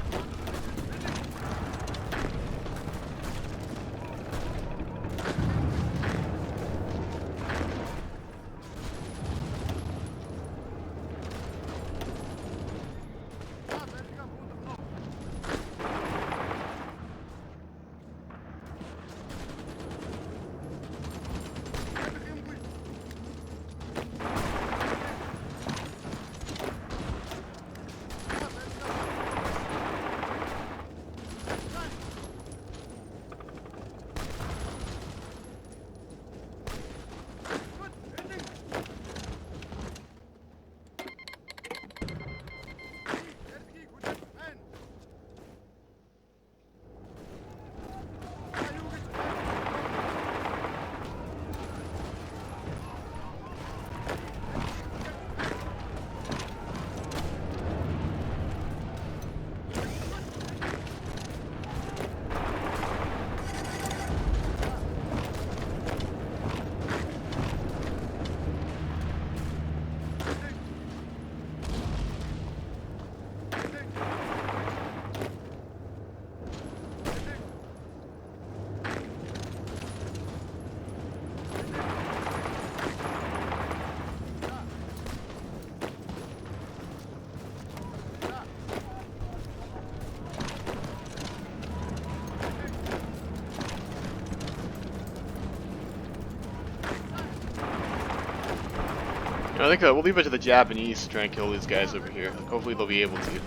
I think we'll leave it to the Japanese to try and kill these guys over here. Hopefully they'll be able to. You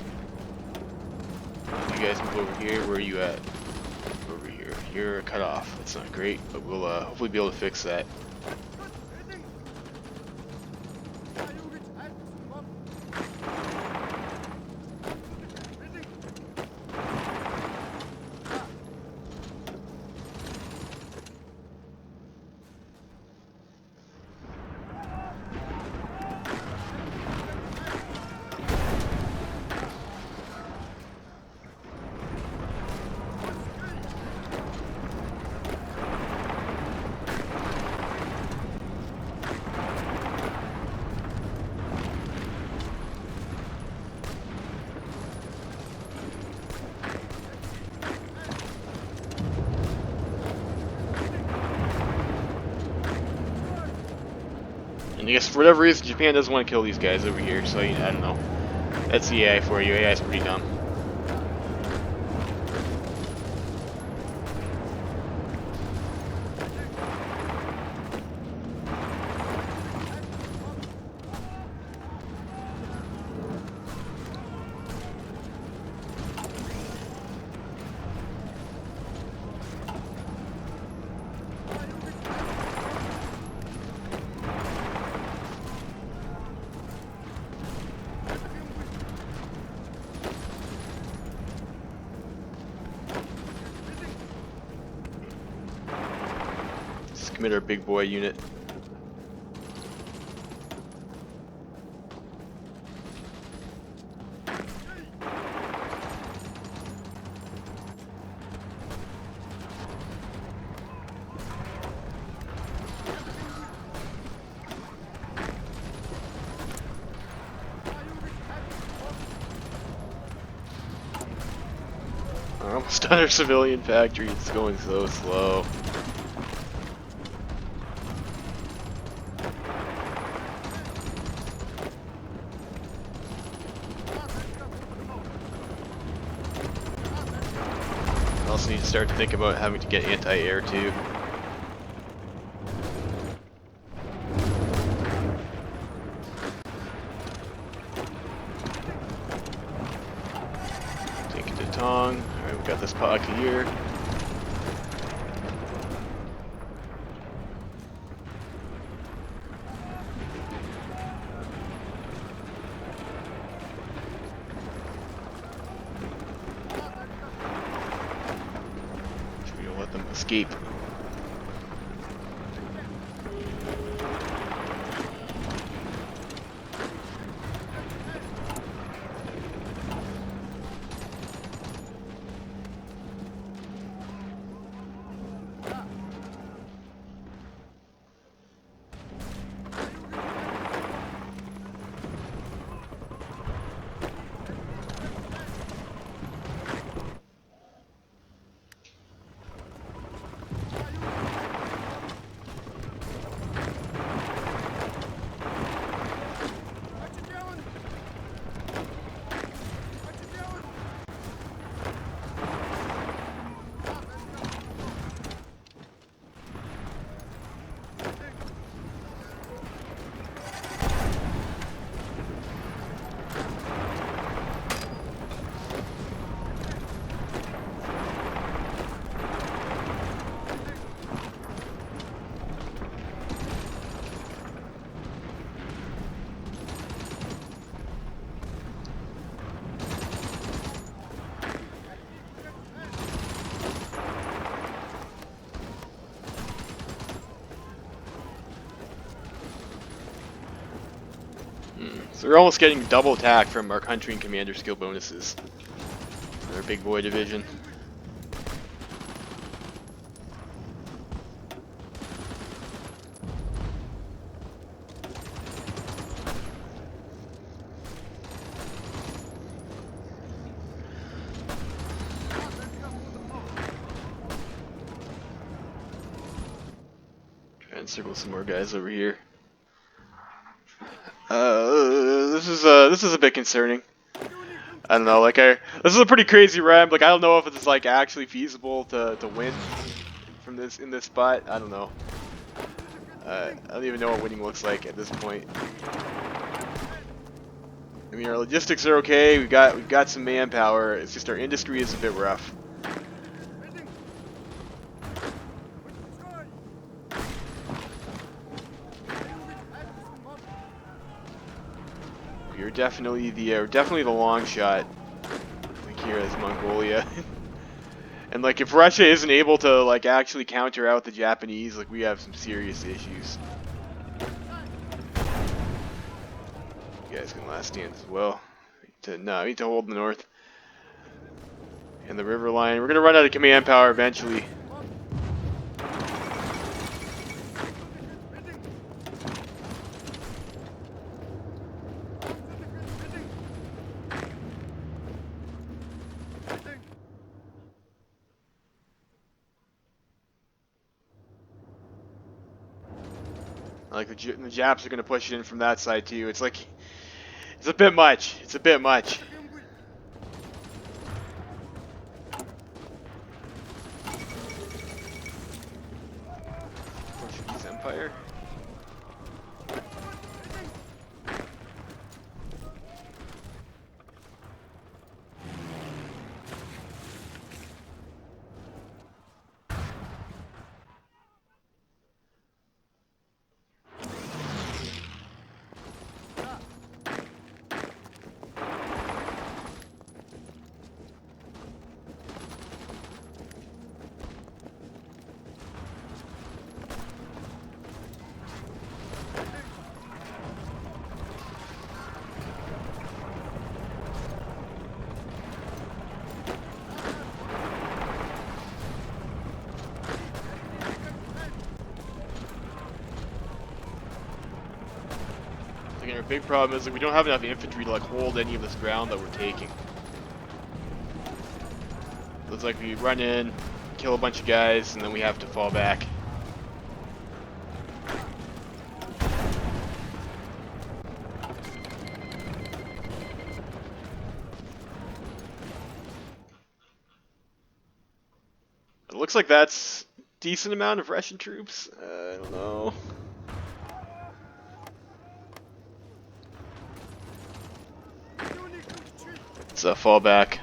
guys move over here. Where are you at? Over here. You're cut off. That's not great, but we'll hopefully be able to fix that. And I guess for whatever reason, Japan doesn't want to kill these guys over here, so I don't know. That's the AI for you. AI is pretty dumb. Commit our big boy unit. We're almost done our civilian factory. It's going so slow. Also need to start to think about having to get anti-air too. Take it to Tong. Alright, we got this pocket here. Escape. So we're almost getting double attack from our country and commander skill bonuses. Our big boy division. Try and circle some more guys over here. This is a bit concerning. I don't know, like this is a pretty crazy ramp. Like I don't know if it's like actually feasible to win from this in this spot. I don't know. I don't even know what winning looks like at this point. I mean, our logistics are okay. We've got some manpower. It's just our industry is a bit rough. We're definitely the long shot. Like here is Mongolia. And like if Russia isn't able to like actually counter out the Japanese, like we have some serious issues. You guys can last stand as well. We need to hold the north and the river line. We're gonna run out of command power eventually. Like the Japs are gonna push it in from that side too. It's like it's a bit much. It's a bit much. Portuguese Empire. Our big problem is that we don't have enough infantry to like hold any of this ground that we're taking. Looks like we run in, kill a bunch of guys, and then we have to fall back. It looks like that's a decent amount of Russian troops. I don't know. It's a fallback.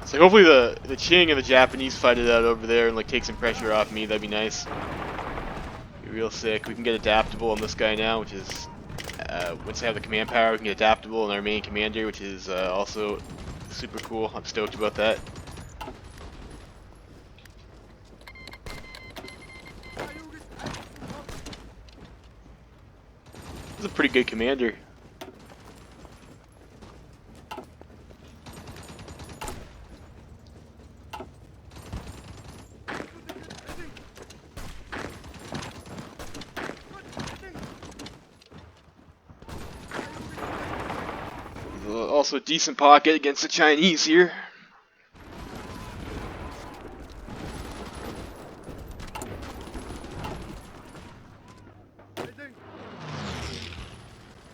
So hopefully the Qing and the Japanese fight it out over there and like take some pressure off me. That'd be nice. Be real sick. We can get adaptable on this guy now, which is once they have the command power, we can get adaptable in our main commander, which is also super cool. I'm stoked about that. This is a pretty good commander. Also a decent pocket against the Chinese here.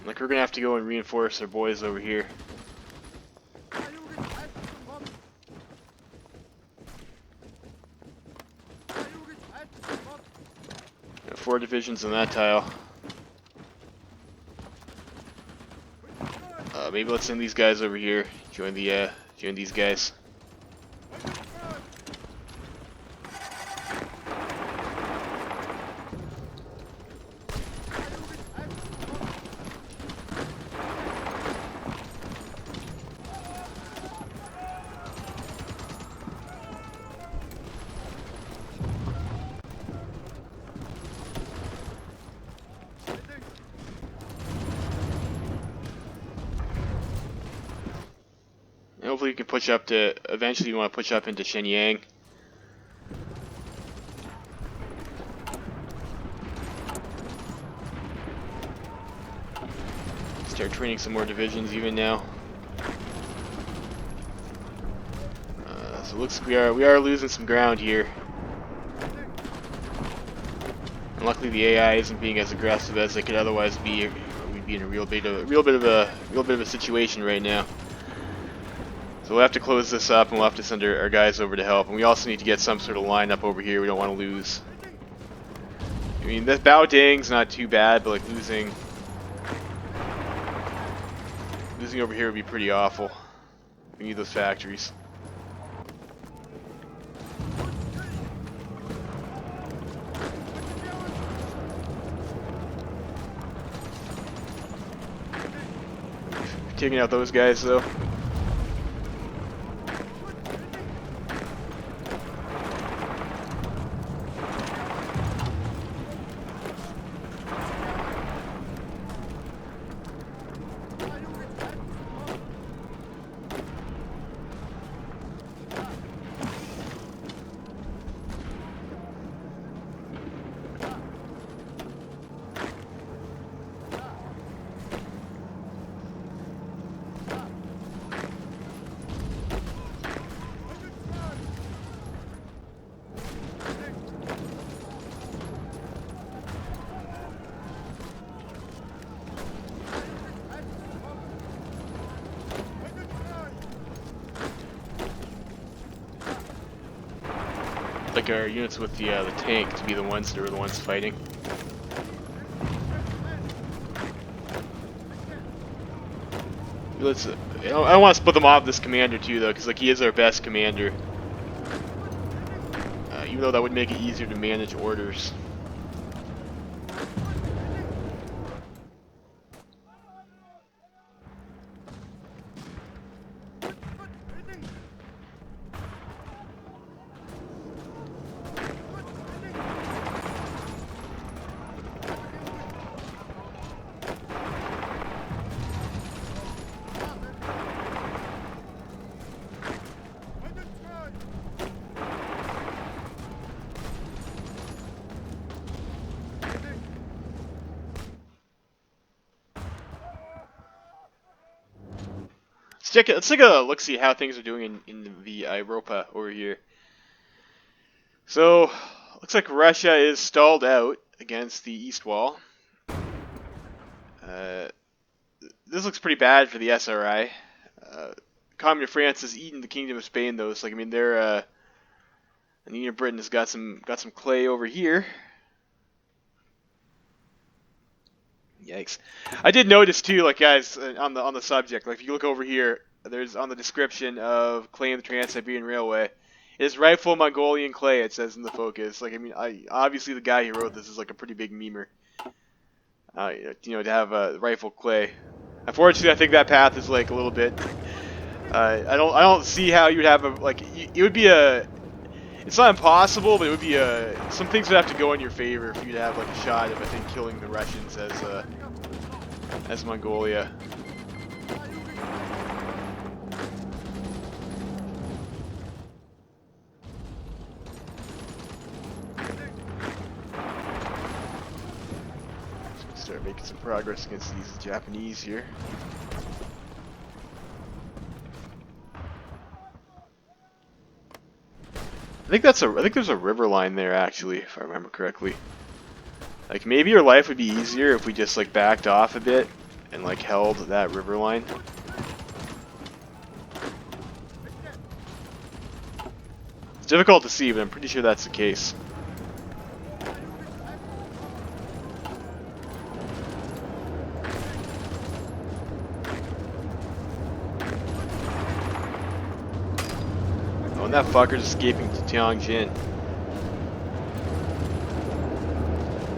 Like, we're gonna have to go and reinforce our boys over here. 4 divisions on that tile. Maybe let's send these guys over here. Join these guys. Hopefully we can push up to, eventually we want to push up into Shenyang. Start training some more divisions even now. So it looks like we are losing some ground here. And luckily the AI isn't being as aggressive as they could otherwise be. We'd be in a real bit of a situation right now. So we'll have to close this up, and we'll have to send our guys over to help. And we also need to get some sort of lineup over here. We don't want to lose. I mean, that Baoding's not too bad, but like losing over here would be pretty awful. We need those factories. Taking out those guys though. Like our units with the tank to be the ones that are the ones fighting. Let's. I don't want to split them off this commander too, though, because like he is our best commander. Even though that would make it easier to manage orders. Let's take a look, see how things are doing in the Europa over here. So, looks like Russia is stalled out against the East Wall. This looks pretty bad for the SRI. Communist France has eaten the Kingdom of Spain, though. So, like, I mean, they're and the Union of Britain has got some clay over here. Yikes! I did notice too, like guys, on the subject, like if you look over here, there's on the description of claim the Trans-Siberian Railway, it is rightful Mongolian clay. It says in the focus. Like I mean, obviously the guy who wrote this is like a pretty big memer. to have a rifle clay. Unfortunately, I think that path is like a little bit. I don't see how you'd have a like. It would be a. It's not impossible, but it would be a. Some things would have to go in your favor for you to have like a shot of, I think, killing the Russians as Mongolia. Start making some progress against these Japanese here. I think there's a river line there actually, if I remember correctly. Like maybe your life would be easier if we just like backed off a bit and like held that river line. It's difficult to see, but I'm pretty sure that's the case. Oh, and that fucker's escaping to Tianjin.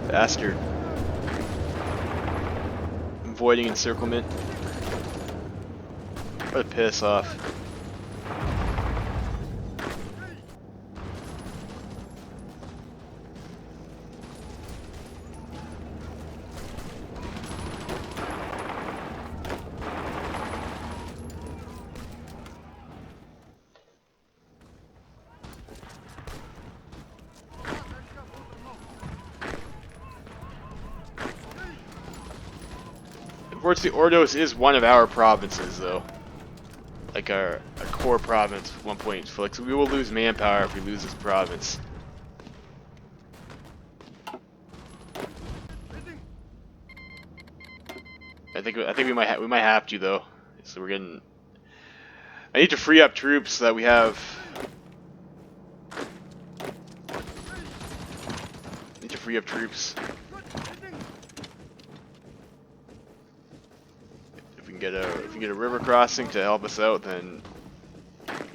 Bastard. Avoiding encirclement. What a piss off. Unfortunately, Ordos is one of our provinces, though. Like our core province at one point. So like, we will lose manpower if we lose this province. I think we might have to though. So we're getting. I need to free up troops so that we have. I need to free up troops. If we can get a river crossing to help us out, then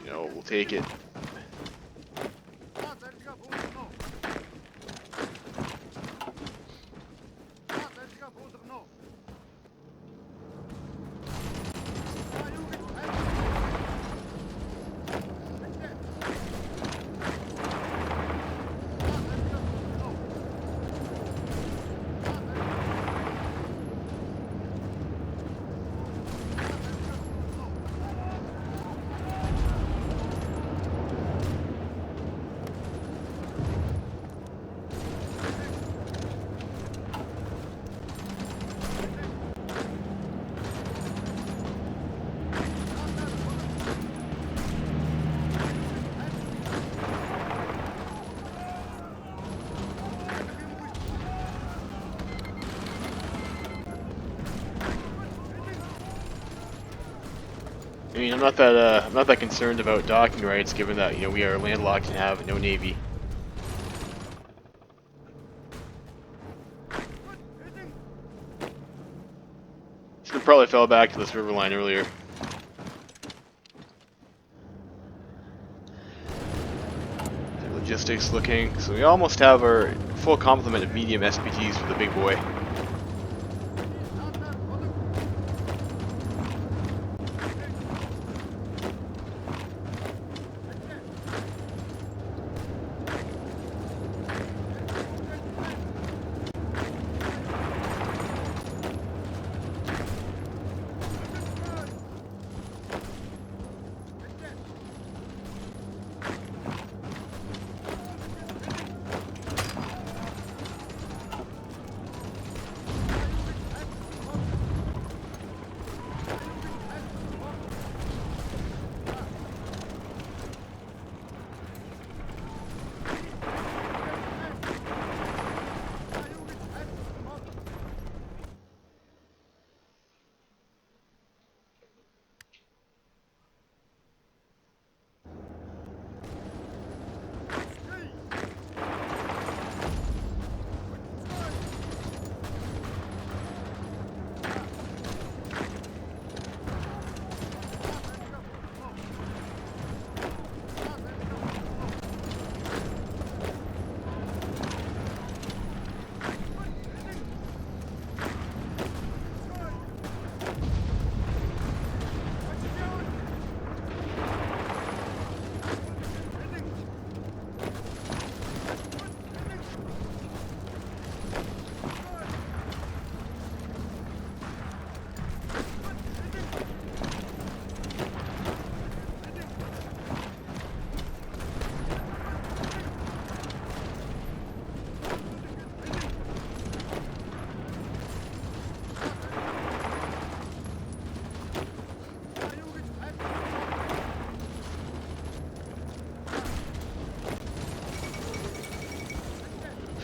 we'll take it. I mean, I'm not that concerned about docking rights, given that we are landlocked and have no navy. Should have probably fell back to this river line earlier. The logistics looking, so we almost have our full complement of medium SPGs for the big boy.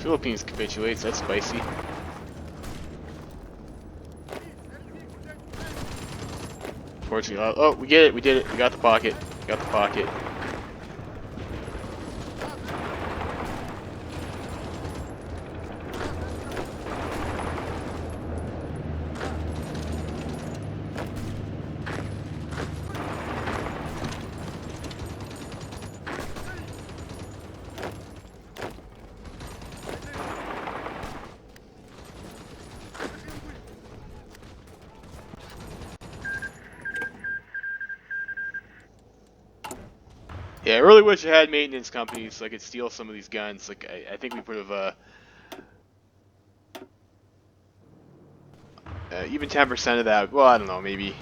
Philippines capitulates. That's spicy. Fortunately, oh, we get it. We did it. We got the pocket. We got the pocket. Yeah, I really wish I had maintenance companies so I could steal some of these guns. Like, I think we would have, even 10% of that, well, I don't know, maybe.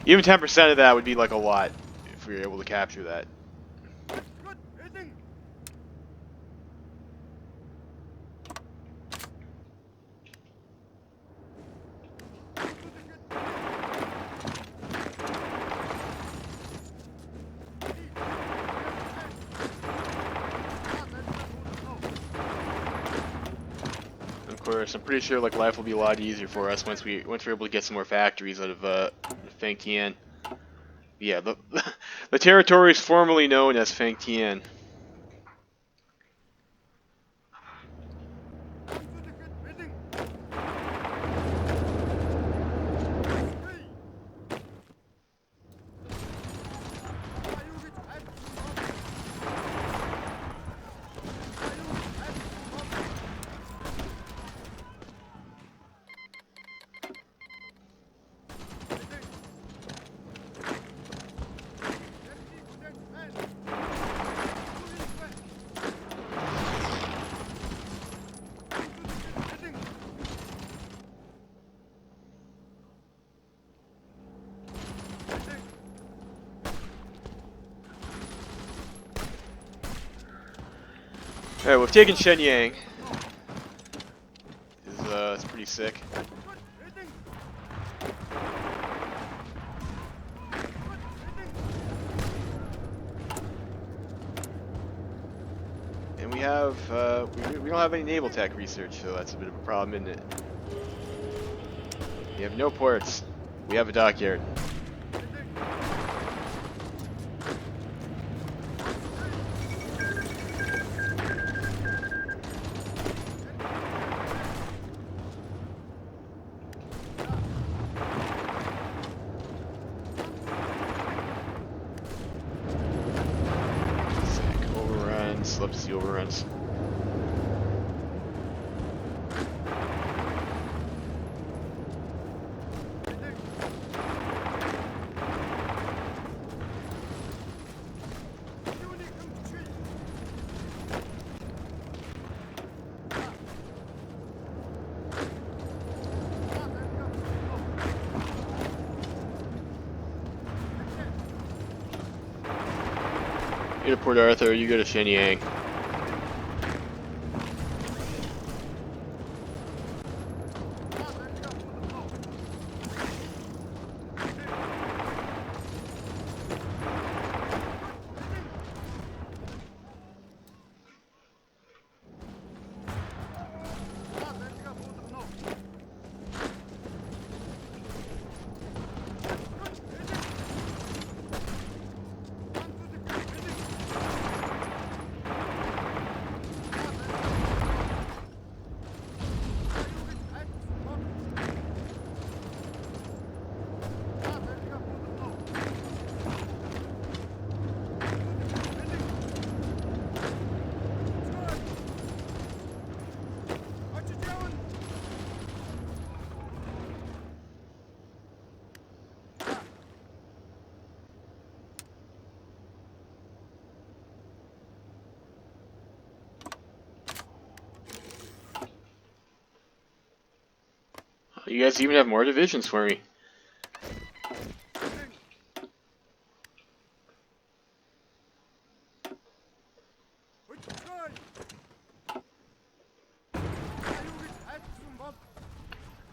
Even 10% of that would be like a lot if we were able to capture that. Of course, I'm pretty sure like life will be a lot easier for us once we're able to get some more factories out of Fengtian. Yeah, the territory is formerly known as Fengtian. Alright, we've taken Shenyang. It's pretty sick. And we have, we don't have any naval tech research, so that's a bit of a problem, isn't it? We have no ports. We have a dockyard. Love to see overruns. You go to Port Arthur, you go to Shenyang. You guys even have more divisions for me.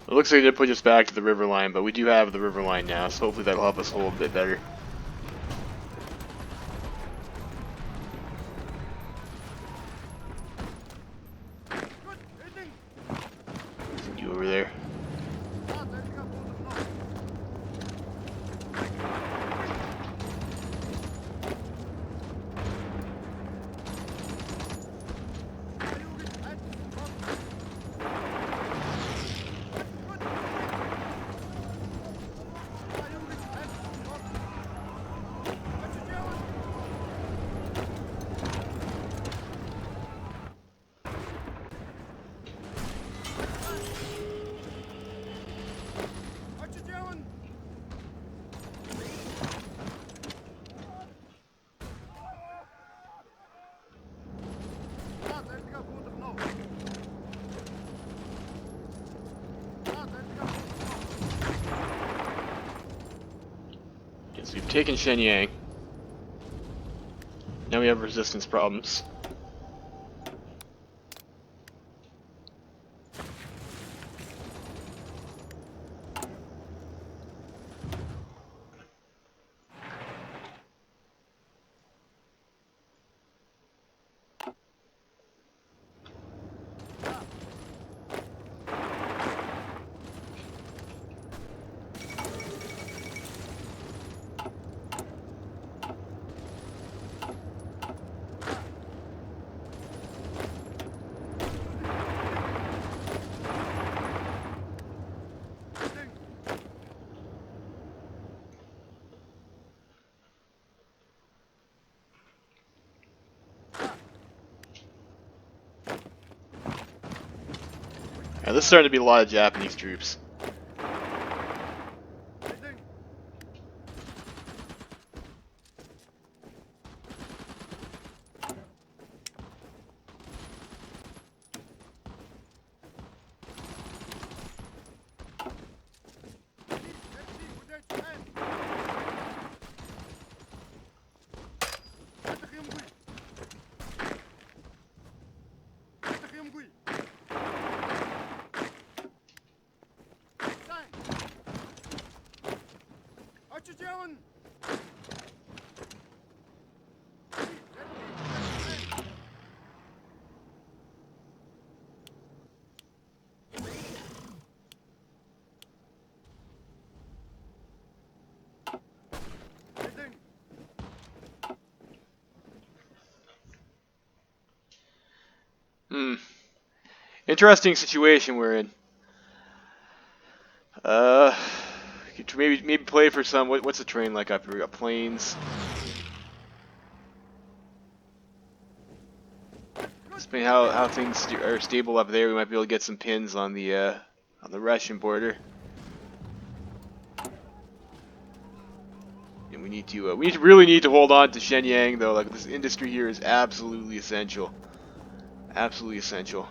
It looks like they put us back to the river line, but we do have the river line now, so hopefully that'll help us hold a bit better. So we've taken Shenyang. Now we have resistance problems. Now, this is starting to be a lot of Japanese troops. Interesting situation we're in. Maybe play for some. What's the terrain like up here? We got plains. Depending how things are stable up there, we might be able to get some pins on the Russian border. And we really need to hold on to Shenyang though. Like, this industry here is absolutely essential. Absolutely essential.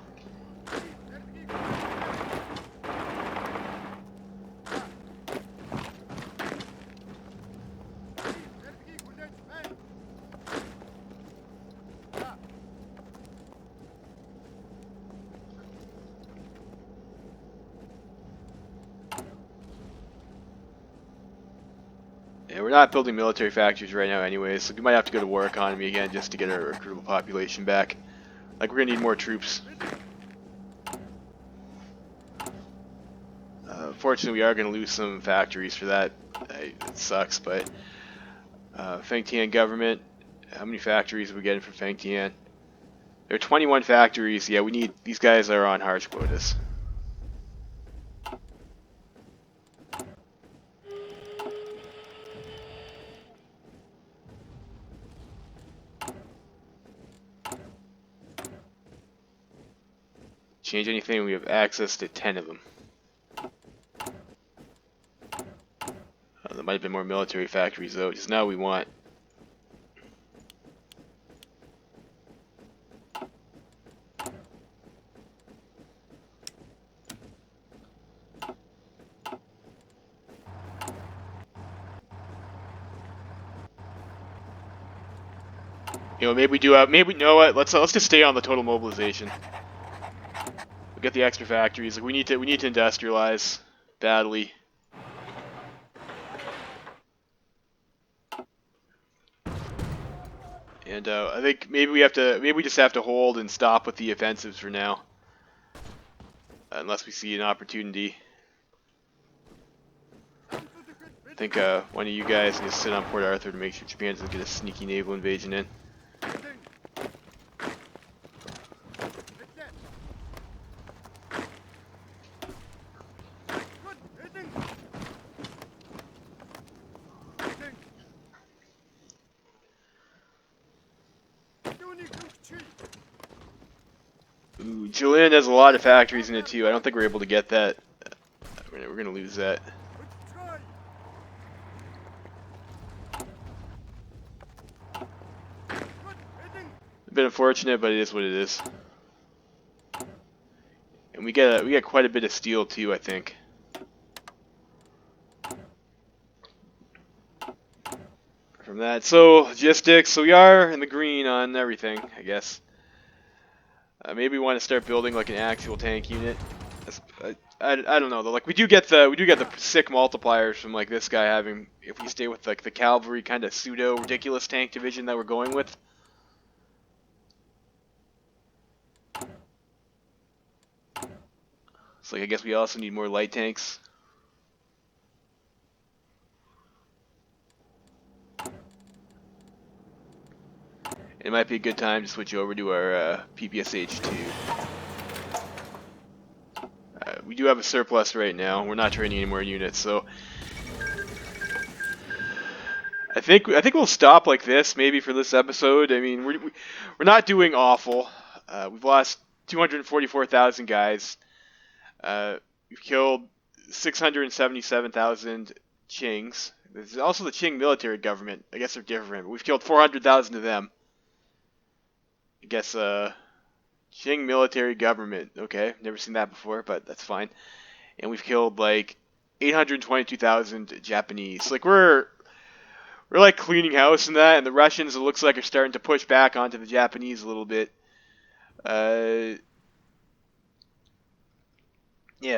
Yeah, we're not building military factories right now anyways, so we might have to go to war economy again just to get our recruitable population back. Like, we're gonna need more troops. Fortunately, we are gonna lose some factories for that. It sucks, but Fengtian government, how many factories are we getting from Fengtian? There are 21 factories. Yeah, these guys are on harsh quotas. Change anything, we have access to 10 of them. There might have been more military factories though, just now we want. You know, maybe we do have, maybe, you know what, let's just stay on the total mobilization. We'll get the extra factories. Like, we need to industrialize badly. And I think maybe we just have to hold and stop with the offensives for now, unless we see an opportunity. I think one of you guys needs to sit on Port Arthur to make sure Japan doesn't get a sneaky naval invasion in. Ooh, Jilin has a lot of factories in it too. I don't think we're able to get that. We're gonna lose that. A bit unfortunate, but it is what it is. And we get quite a bit of steel too, I think. from that. So, logistics. So we are in the green on everything, I guess. Maybe we want to start building like an actual tank unit. I don't know though. Like we do get the sick multipliers from like this guy having, if we stay with like the cavalry kind of pseudo ridiculous tank division that we're going with. So like, I guess we also need more light tanks. It might be a good time to switch over to our PPSH2. We do have a surplus right now. We're not training any more units, so I think we'll stop like this maybe for this episode. I mean, we're not doing awful. We've lost 244,000 guys. We've killed 677,000 Qings. There's also the Qing military government. I guess they're different. We've killed 400,000 of them. I guess Qing military government. Okay, never seen that before, but that's fine. And we've killed like 822,000 Japanese. Like we're like cleaning house and that, and the Russians, it looks like, are starting to push back onto the Japanese a little bit. Yeah,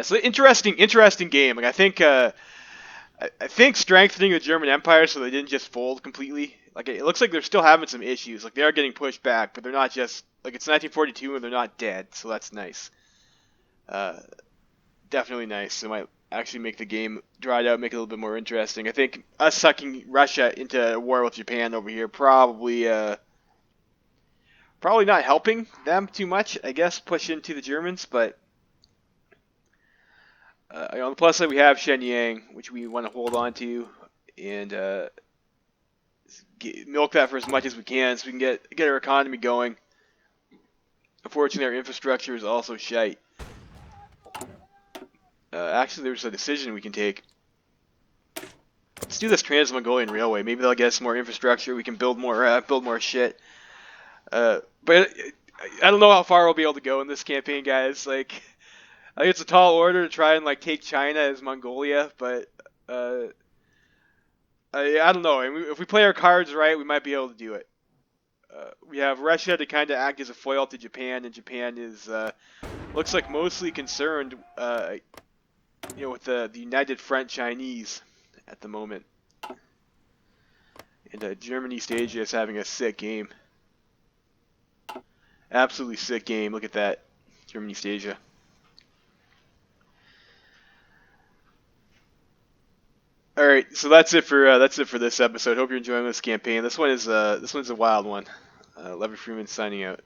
so interesting game. Like I think strengthening the German Empire so they didn't just fold completely. Like it looks like they're still having some issues. Like they are getting pushed back, but they're not just like it's 1942 and they're not dead. So that's nice. Definitely nice. It might actually make the game dried out, make it a little bit more interesting. I think us sucking Russia into a war with Japan over here probably not helping them too much. I guess push into the Germans, but. On the plus side, we have Shenyang, which we want to hold on to, and milk that for as much as we can, so we can get our economy going. Unfortunately, our infrastructure is also shite. Actually, there's a decision we can take. Let's do this Trans-Mongolian Railway. Maybe they'll get us more infrastructure. We can build more shit. But I don't know how far we'll be able to go in this campaign, guys. Like. I think it's a tall order to try and like take China as Mongolia, but I don't know. I mean, if we play our cards right, we might be able to do it. We have Russia to kind of act as a foil to Japan, and Japan is looks like mostly concerned, with the United Front Chinese at the moment. And Germany East Asia is having a sick game. Absolutely sick game. Look at that, Germany East Asia. All right, so that's it for this episode. Hope you're enjoying this campaign. This one's a wild one. Levy Freeman signing out.